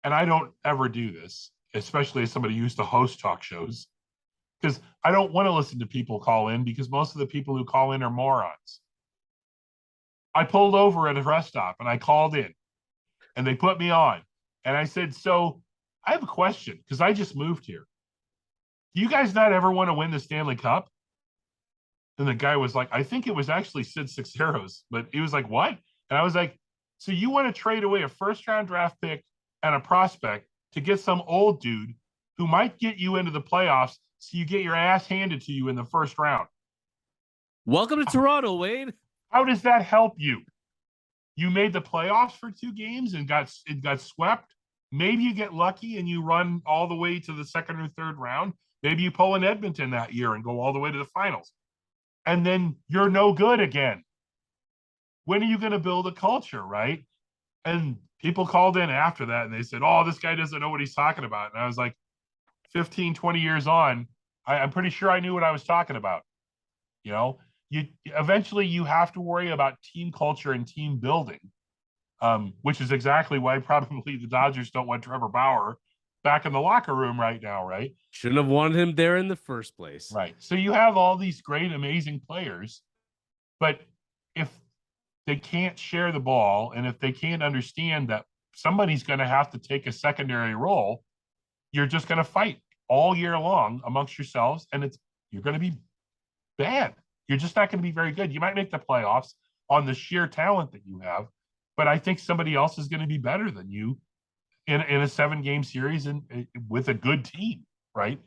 And I don't ever do this, especially as somebody who used to host talk shows, because I don't want to listen to people call in because most of the people who call in are morons. I pulled over at a rest stop and I called in and they put me on. And I said, so I have a question because I just moved here. Do you guys not ever want to win the Stanley Cup? And the guy was like, I think it was actually Sid Sixeros, but he was like, what? And I was like, so you want to trade away a first round draft pick and a prospect to get some old dude who might get you into the playoffs so you get your ass handed to you in the first round? Welcome to Toronto, Wayne. How does that help you? You made the playoffs for two games and got swept. Maybe you get lucky and you run all the way to the second or third round. Maybe you pull in Edmonton that year and go all the way to the finals. And then you're no good again. When are you going to build a culture, right? And people called in after that and they said, oh, this guy doesn't know what he's talking about. And I was like, 15, 20 years on, I'm pretty sure I knew what I was talking about. You know, you eventually you have to worry about team culture and team building, which is exactly why probably the Dodgers don't want Trevor Bauer back in the locker room right now, right? Shouldn't have wanted him there in the first place. Right. So you have all these great, amazing players, but if they can't share the ball and if they can't understand that somebody's going to have to take a secondary role, you're just going to fight all year long amongst yourselves, and you're going to be bad. You're just not going to be very good. You might make the playoffs on the sheer talent that you have, but I think somebody else is going to be better than you in a 7 game series and with a good team, right?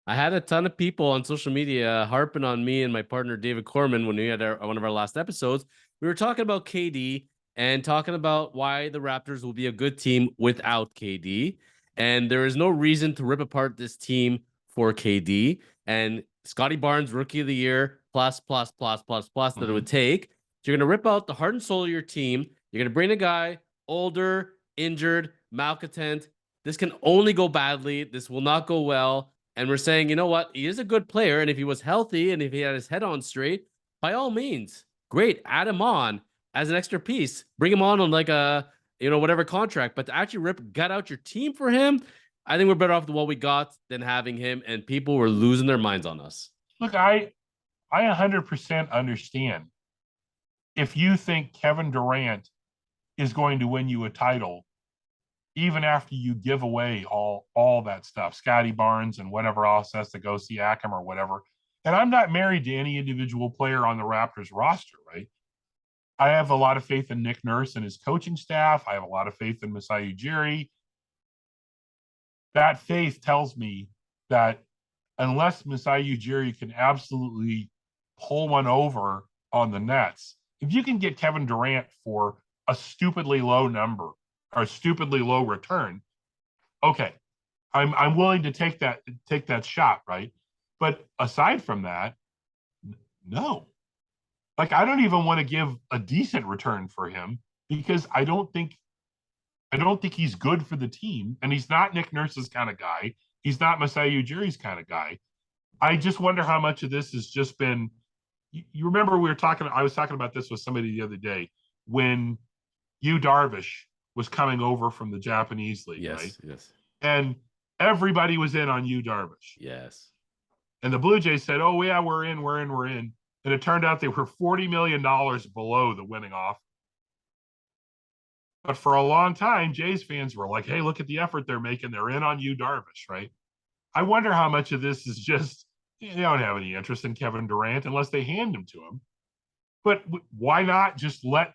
I had a ton of people on social media harping on me and my partner David Corman when we had one of our last episodes. We were talking about KD and talking about why the Raptors will be a good team without KD. And there is no reason to rip apart this team for KD. And Scotty Barnes, rookie of the year, plus, plus, plus, plus, plus that it would Mhm. take. So you're going to rip out the heart and soul of your team. You're going to bring a guy older, injured, malcontent. This can only go badly. This will not go well. And we're saying, you know what? He is a good player. And if he was healthy and if he had his head on straight, by all means, great. Add him on as an extra piece. Bring him on like a, whatever contract. But to actually gut out your team for him, I think we're better off with what we got than having him. And people were losing their minds on us. Look, I 100% understand if you think Kevin Durant is going to win you a title, even after you give away all that stuff, Scotty Barnes and whatever else has to go Siakam or whatever. And I'm not married to any individual player on the Raptors roster, right? I have a lot of faith in Nick Nurse and his coaching staff. I have a lot of faith in Masai Ujiri. That faith tells me that unless Masai Ujiri can absolutely pull one over on the Nets, if you can get Kevin Durant for a stupidly low number or a stupidly low return, okay, I'm willing to take that shot, right? But aside from that, no. Like I don't even want to give a decent return for him because I don't think he's good for the team, and he's not Nick Nurse's kind of guy. He's not Masai Ujiri's kind of guy. I just wonder how much of this has just been. You remember we were talking. I was talking about this with somebody the other day when Yu Darvish was coming over from the Japanese league, right? Yes, yes, And everybody was in on Yu Darvish, yes. and the Blue Jays said, "Oh yeah, we're in, we're in, we're in." And it turned out they were $40 million below the winning offer. But for a long time, Jays fans were like, "Hey, look at the effort they're making. They're in on Yu Darvish, right?" I wonder how much of this is just they don't have any interest in Kevin Durant unless they hand him to him. But why not just let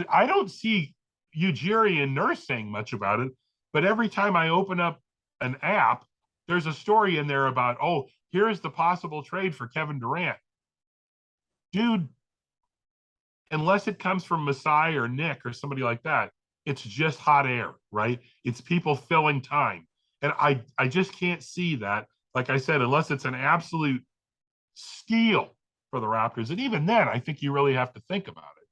I don't see Ujiri and Nurse saying much about it, but every time I open up an app, there's a story in there about, oh, here's the possible trade for Kevin Durant. Dude, unless it comes from Masai or Nick or somebody like that, it's just hot air, right? It's people filling time. And I just can't see that, like I said, unless it's an absolute steal for the Raptors. And even then, I think you really have to think about it.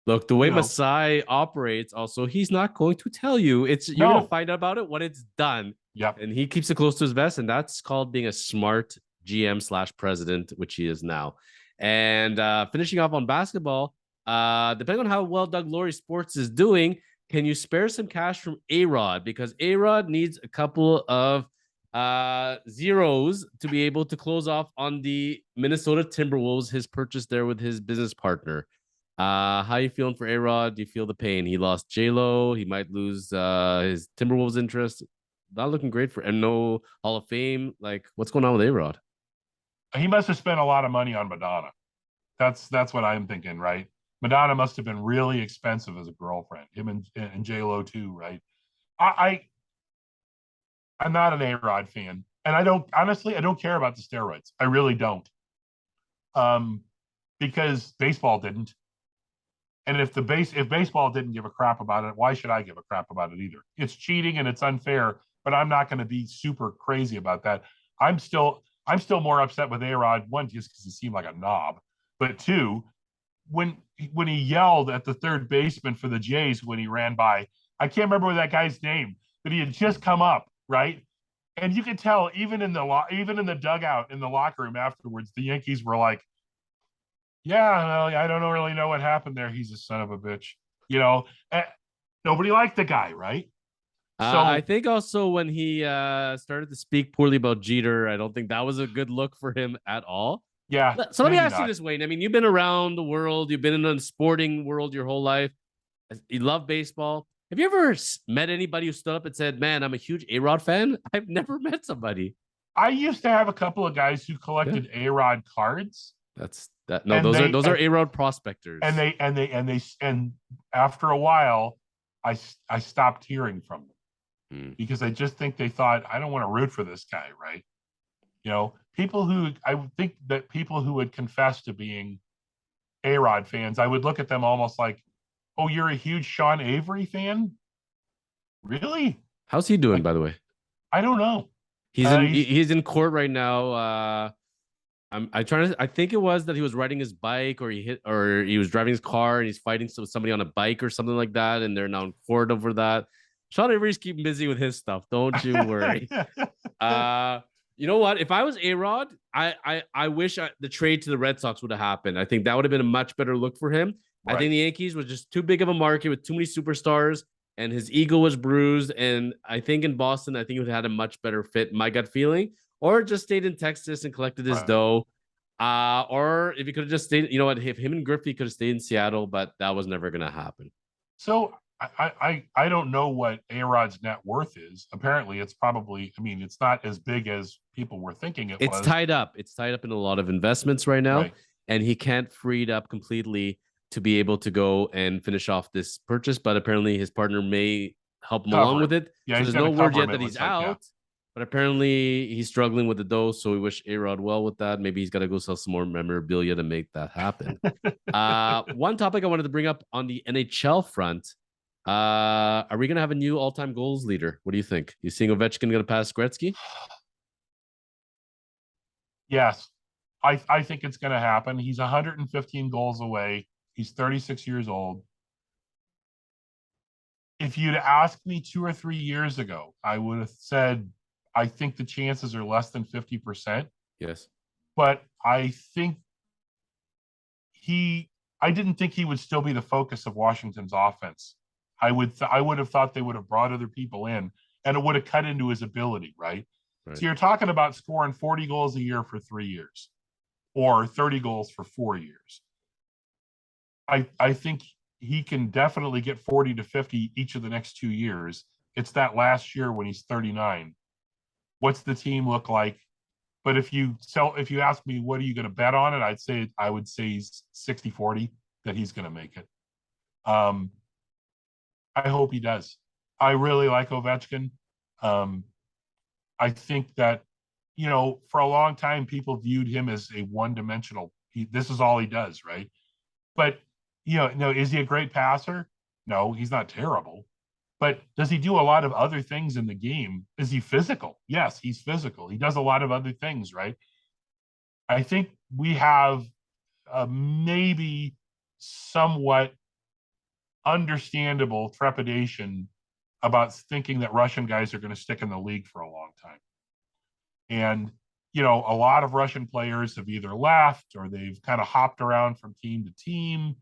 Look, the way You know, Masai operates, also, he's not going to tell you. You're gonna no. find out about it when it's done. Yep. And he keeps it close to his vest, and that's called being a smart GM slash president, which he is now. And finishing off on basketball, depending on how well Doug Laurie Sports is doing, can you spare some cash from A-Rod? Because A-Rod needs a couple of zeros to be able to close off on the Minnesota Timberwolves, his purchase there with his business partner. How you feeling for A-Rod? Do you feel the pain? He lost J-Lo. He might lose his Timberwolves interest. Not looking great for and no Hall of Fame. Like, what's going on with A-Rod? He must have spent a lot of money on Madonna. That's what I'm thinking, right? Madonna must have been really expensive as a girlfriend. Him and J Lo too, right? I I'm not an A Rod fan, and I don't care about the steroids. I really don't, um, because baseball didn't. And if baseball didn't give a crap about it, why should I give a crap about it either? It's cheating and it's unfair, but I'm not going to be super crazy about that. I'm still more upset with A-Rod, one, just because he seemed like a knob, but two, when he yelled at the third baseman for the Jays when he ran by. I can't remember that guy's name, but he had just come up, right? And you could tell even in the dugout in the locker room afterwards, the Yankees were like, yeah, well, I don't really know what happened there. He's a son of a bitch. You know, nobody liked the guy, right? I So, think also when he started to speak poorly about Jeter, I don't think that was a good look for him at all. yeah, So let me maybe ask you not. this, Wayne. I mean, you've been around the world, you've been in the sporting world your whole life. You love baseball. Have you ever met anybody who stood up and said, "Man, I'm a huge A-Rod fan"? I've never met somebody. I used to have a couple of guys who Yeah, collected A-Rod cards, that's that. No, and those are A-Rod prospectors. and after a while, I stopped hearing from them Hmm. because I just think they thought I don't want to root for this guy, right? People who I would think that people who would confess to being A-Rod fans, I would look at them almost like, "Oh, you're a huge Sean Avery fan? Really?" How's he doing, Like, by the way? I don't know. He's he's in court right now. I trying to I think it was that he was riding his bike or he was driving his car and he's fighting somebody on a bike or something like that, and they're now in court over that. Sean Avery's keeping busy with his stuff. Don't you worry. Uh, you know what? If I was A-Rod, I wish the trade to the Red Sox would have happened. I think that would have been a much better look for him. I think right. the Yankees was just too big of a market with too many superstars, and his ego was bruised. And I think in Boston, I think he would have had a much better fit. My gut feeling, or just stayed in Texas and collected his Right. dough. Or if he could have just stayed, you know what? If him and Griffey could have stayed in Seattle, but that was never gonna happen. So I don't know what A-Rod's net worth is. Apparently, it's probably. I mean, it's not as big as people were thinking it It's was. tied up. It's tied up in a lot of investments right now, Right. and he can't free it up completely to be able to go and finish off this purchase. But apparently, his partner may help him along Cover with him. it. Yeah, So he's there's going no to word cover yet him. It that he's looks like. Yeah. out. But apparently, he's struggling with the dough. So we wish A-Rod well with that. Maybe he's got to go sell some more memorabilia to make that happen. One topic I wanted to bring up on the NHL front. Are we gonna have a new all-time goals leader? What do you think? You seeing Ovechkin gonna pass Gretzky? Yes, I think it's going to happen. He's 115 goals away. He's 36 years old. If you'd asked me 2 or 3 years ago, I would have said I think the chances are less than 50%. Yes. But I think he I didn't think he would still be the focus of Washington's offense. I would have thought they would have brought other people in and it would have cut into his ability, right? Right. So you're talking about scoring 40 goals a year for 3 years or 30 goals for 4 years. I think he can definitely get 40 to 50 each of the next 2 years. It's that last year when he's 39. What's the team look like? But if you ask me what are you going to bet on it, I would say he's 60-40 that he's going to make it. Um, I hope he does. I really like Ovechkin. Um, I think that for a long time people viewed him as a one-dimensional. This is all he does, right? But no, is he a great passer? No, he's not terrible. But does he do a lot of other things in the game? Is he physical? Yes, he's physical. He does a lot of other things, right? I think we have maybe somewhat understandable trepidation about thinking that Russian guys are going to stick in the league for a long time. And, a lot of Russian players have either left or they've kind of hopped around from team to team.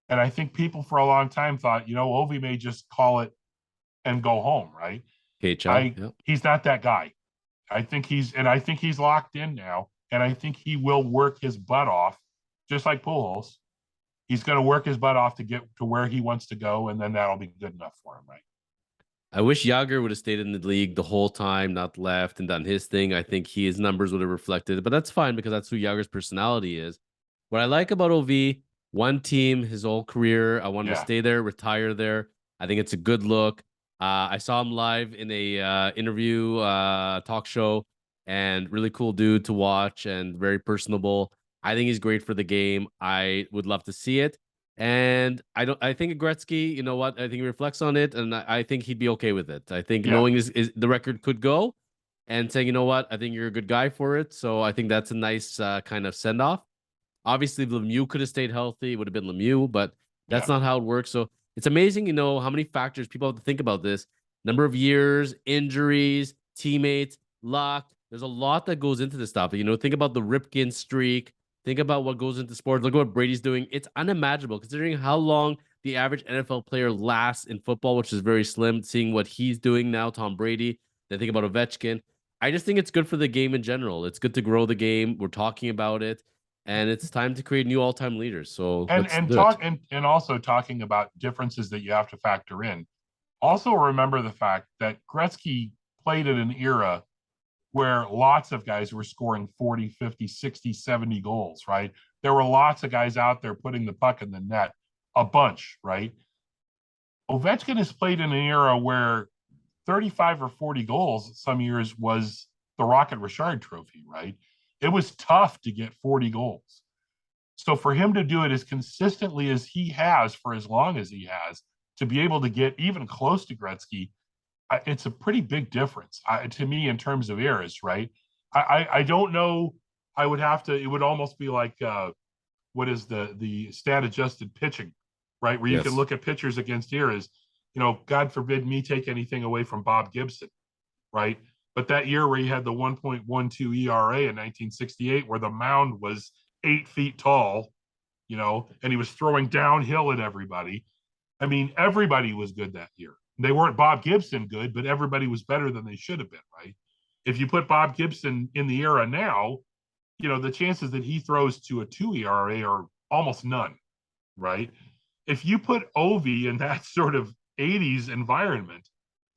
And I think people for a long time thought, Ovi may just call it and go home, right? KHL. Yep. He's not that guy. I think he's locked in now. And I think he will work his butt off, just like Pujols. He's going to work his butt off to get to where he wants to go, and then that'll be good enough for him, right? I wish Yager would have stayed in the league the whole time, not left and done his thing. I think his numbers would have reflected it, but that's fine because that's who Yager's personality is. What I like about OV, one team his whole career. I want him to Yeah, stay there, retire there. I think it's a good look. I saw him live in a interview talk show, and really cool dude to watch and very personable. I think he's great for the game. I would love to see it. And I think Gretzky, you know what? I think he reflects on it, and I think he'd be okay with it. I think yeah, knowing is the record could go, and saying, you know what, I think you're a good guy for it. So I think that's a nice kind of send off. Obviously, if Lemieux could have stayed healthy, it would have been Lemieux, but yeah, that's not how it works. So it's amazing, how many factors people have to think about this. Number of years, injuries, teammates, luck. There's a lot that goes into this stuff. Think about the Ripken streak. Think about what goes into sports. Look at what Brady's doing. It's unimaginable considering how long the average NFL player lasts in football, which is very slim. Seeing what he's doing now, Tom Brady. Then think about Ovechkin. I just think it's good for the game in general. It's good to grow the game. We're talking about it, and it's time to create new all-time leaders. So and let's and do it. talk and also talking about differences that you have to factor in. Also, remember the fact that Gretzky played in an era where lots of guys were scoring 40, 50, 60, 70 goals, right? There were lots of guys out there putting the puck in the net, a bunch, right? Ovechkin has played in an era where 35 or 40 goals some years was the Rocket Richard trophy, right? It was tough to get 40 goals. So for him to do it as consistently as he has for as long as he has, to be able to get even close to Gretzky, it's a pretty big difference to me in terms of eras, right? I don't know. I would have to. It would almost be like what is the stat adjusted pitching, right? Where you can Yes. look at pitchers against eras. You know, God forbid me take anything away from Bob Gibson, right? But that year where he had the 1.12 ERA in 1968, where the mound was 8 feet tall, you know, and he was throwing downhill at everybody. I mean, everybody was good that year. They weren't Bob Gibson good, but everybody was better than they should have been, right? If you put Bob Gibson in the era now, you know, the chances that he throws to a 2 ERA are almost none, right? If you put Ovi in that sort of 80s environment,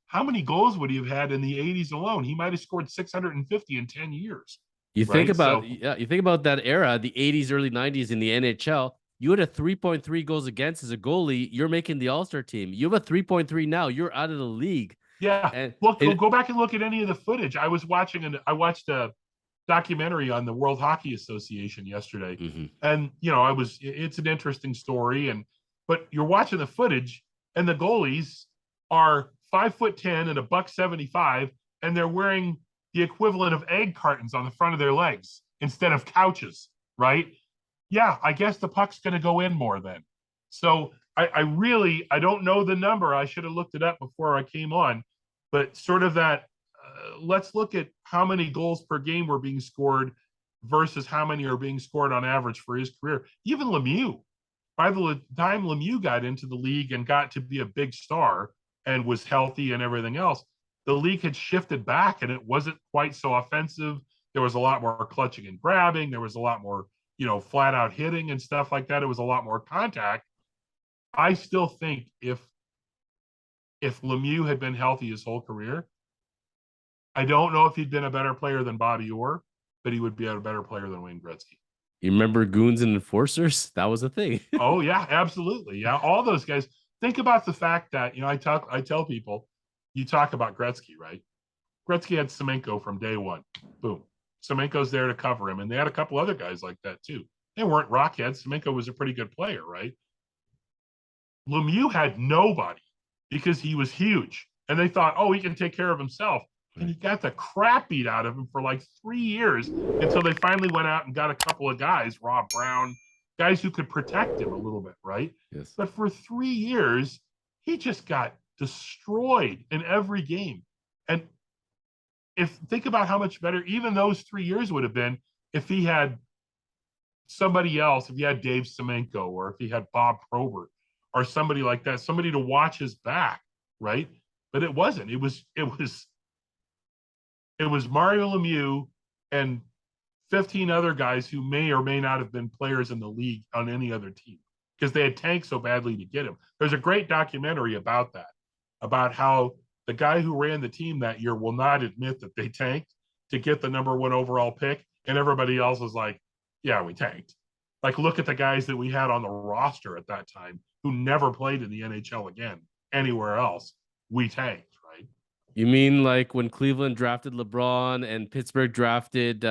how many goals would he have had in the 80s alone? He might have scored 650 in 10 years, You think right? about So, yeah, you think about that era, the 80s, early 90s in the NHL. You had a 3.3 goals against as a goalie. You're making the All-Star team. You have a 3.3 now. You're out of the league. yeah, And look, it go back and look at any of the footage. I watched a documentary on the World Hockey Association yesterday. Mhm. And, you know, it's an interesting story. But you're watching the footage and the goalies are 5'10" and a buck 75, and they're wearing the equivalent of egg cartons on the front of their legs instead of couches, right? Yeah, I guess the puck's going to go in more then. So I don't know the number. I should have looked it up before I came on, but sort of that let's look at how many goals per game were being scored versus how many are being scored on average for his career. Even Lemieux, by the time Lemieux got into the league and got to be a big star and was healthy and everything else, the league had shifted back and it wasn't quite so offensive. There was a lot more clutching and grabbing. There was a lot more, you know, flat out hitting and stuff like that. It was a lot more contact. I still think if Lemieux had been healthy his whole career, I don't know if he'd been a better player than Bobby Orr, but he would be a better player than Wayne Gretzky. You remember Goons and Enforcers? That was a thing. Oh yeah, absolutely. Yeah, all those guys. Think about the fact that, you know, I tell people, you talk about Gretzky, right? Gretzky had Semenko from day one. Boom. Semenko's there to cover him, and they had a couple other guys like that too. They weren't rockheads. Semenko was a pretty good player, right? Lemieux had nobody because he was huge. And they thought, oh, he can take care of himself. And he got the crap beat out of him for like 3 years until they finally went out and got a couple of guys, Rob Brown, guys who could protect him a little bit, right? Yes. But for 3 years, he just got destroyed in every game. And if think about how much better even those 3 years would have been if he had somebody else, if he had Dave Semenko or if he had Bob Probert or somebody like that, somebody to watch his back, right? But it wasn't. It was Mario Lemieux and 15 other guys who may or may not have been players in the league on any other team because they had tanked so badly to get him. There's a great documentary about that, about how the guy who ran the team that year will not admit that they tanked to get the number one overall pick. And everybody else was like, yeah, we tanked. Like, look at the guys that we had on the roster at that time who never played in the NHL again anywhere else. We tanked, right? You mean like when Cleveland drafted LeBron and Pittsburgh drafted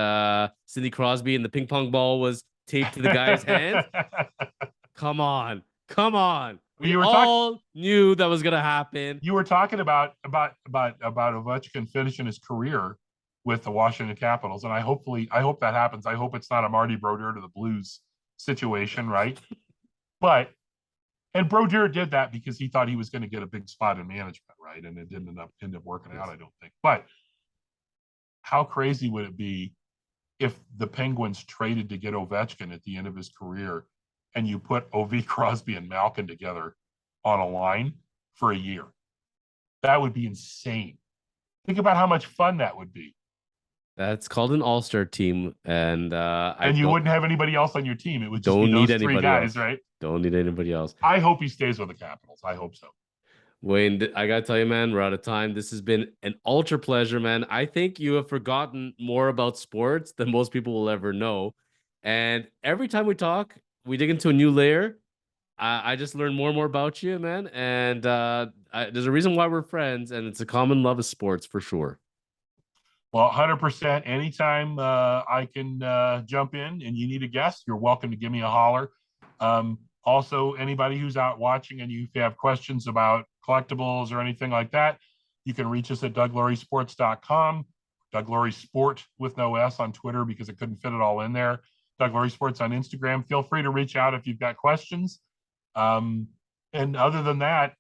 Sidney Crosby and the ping pong ball was taped to the guy's hands? Come on. Come on. We you were talking all knew that was gonna happen. you were talking about Ovechkin finishing his career with the Washington Capitals, and I hope that happens. I hope it's not a Marty Brodeur to the Blues situation, right? But and Brodeur did that because he thought he was going to get a big spot in management, right? And it didn't end up working out, I don't think. But how crazy would it be if the Penguins traded to get Ovechkin at the end of his career, and you put Ov, Crosby, and Malkin together on a line for a year? That would be insane. Think about how much fun that would be. That's called an all-star team, and I And you don't wouldn't have anybody else on your team. It would just be don't need those three anybody guys, else. right? Don't need anybody else. I hope he stays with the Capitals. I hope so. Wayne, I gotta tell you, man, we're out of time. This has been an ultra pleasure, man. I think you have forgotten more about sports than most people will ever know. And every time we talk, we dig into a new layer. I just learn more and more about you, man. And there's a reason why we're friends, and it's a common love of sports for sure. Well, 100%. Anytime I can jump in and you need a guest, you're welcome to give me a holler. Also, anybody who's out watching and you have questions about collectibles or anything like that, You can reach us at DougLaurieSports.com, Doug Laurie Sport with no S on Twitter because it couldn't fit it all in there. Doug Laurie Sports on Instagram. Feel free to reach out if you've got questions. And other than that,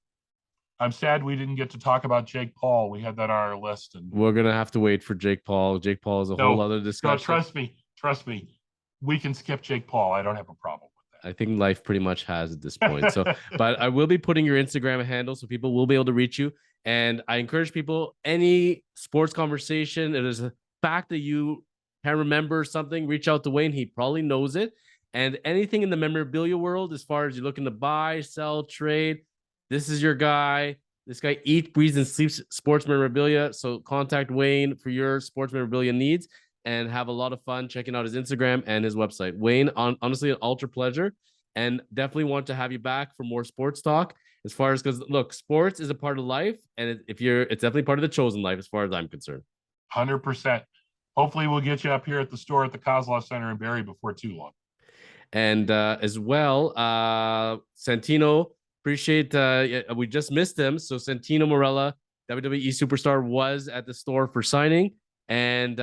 I'm sad we didn't get to talk about Jake Paul. We had that on our list, and we're gonna have to wait for Jake Paul. Jake Paul is a whole other discussion. No, trust me. We can skip Jake Paul. I don't have a problem with that. I think life pretty much has at this point. So, but I will be putting your Instagram handle so people will be able to reach you. And I encourage people, any sports conversation, it is a fact that you can remember something, reach out to Wayne. He probably knows it. And anything in the memorabilia world, as far as you're looking to buy, sell, trade, this is your guy. This guy eats, breathes, and sleeps sports memorabilia. So contact Wayne for your sports memorabilia needs and have a lot of fun checking out his Instagram and his website. Wayne, honestly, an ultra pleasure, and definitely want to have you back for more sports talk. As far as, because look, sports is a part of life, and it's definitely part of the chosen life, as far as I'm concerned. 100%. Hopefully, we'll get you up here at the store at the Kozlov Center in Barrie before too long. And as well, Santino, appreciate. We just missed him, so Santino Marella, WWE superstar, was at the store for signing. And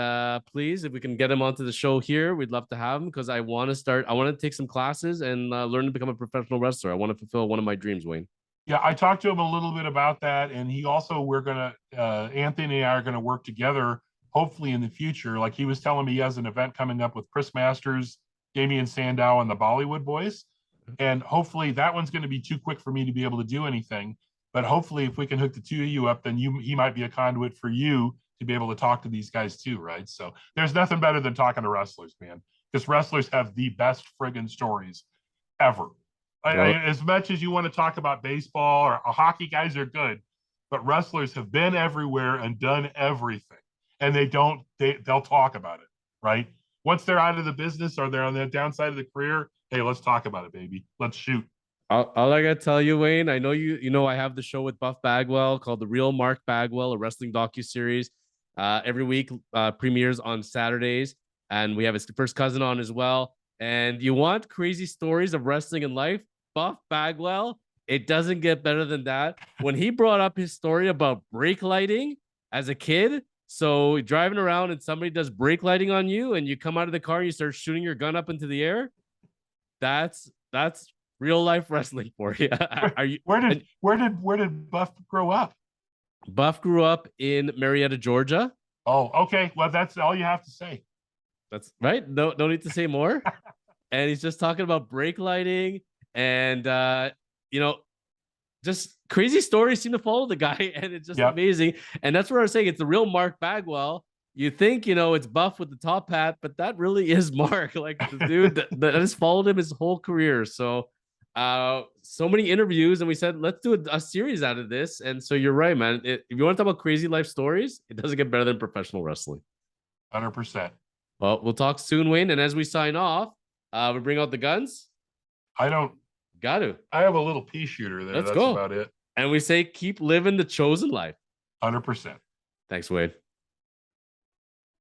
please, if we can get him onto the show here, we'd love to have him, because I want to take some classes and learn to become a professional wrestler. I want to fulfill one of my dreams, Wayne. Yeah, I talked to him a little bit about that, and he also, Anthony and I are gonna work together, hopefully in the future. Like he was telling me, he has an event coming up with Chris Masters, Damian Sandow, and the Bollywood Boys, and hopefully that one's going to be too quick for me to be able to do anything. But hopefully, if we can hook the two of you up, then he might be a conduit for you to be able to talk to these guys too, right? So there's nothing better than talking to wrestlers, man, because wrestlers have the best friggin' stories ever. As much as you want to talk about baseball or hockey, guys are good, but wrestlers have been everywhere and done everything, and they'll talk about it, right? Once they're out of the business or they're on the downside of the career, hey, let's talk about it, baby. Let's shoot. All I gotta tell you, Wayne, I know I have the show with Buff Bagwell called The Real Mark Bagwell, a wrestling docuseries. Every week premieres on Saturdays, and we have his first cousin on as well. And you want crazy stories of wrestling and life? Buff Bagwell, it doesn't get better than that. When he brought up his story about brake lighting as a kid, so driving around and somebody does brake lighting on you, and you come out of the car and you start shooting your gun up into the air, that's real life wrestling for you. Where did Buff grow up? Buff grew up in Marietta, Georgia. Oh, okay. Well, that's all you have to say. That's right. No need to say more. And he's just talking about brake lighting, and just crazy stories seem to follow the guy, and it's just amazing. And that's what I was saying. It's the real Mark Bagwell. You think, it's Buff with the top hat, but that really is Mark. Like the dude that has followed him his whole career. So many interviews, and we said, let's do a series out of this. And so you're right, man. If you want to talk about crazy life stories, it doesn't get better than professional wrestling. 100%. Well, we'll talk soon, Wayne. And as we sign off, we bring out the guns. Got to. I have a little pea shooter there. That's go. About it. And we say, keep living the chosen life. 100%. Thanks, Wade.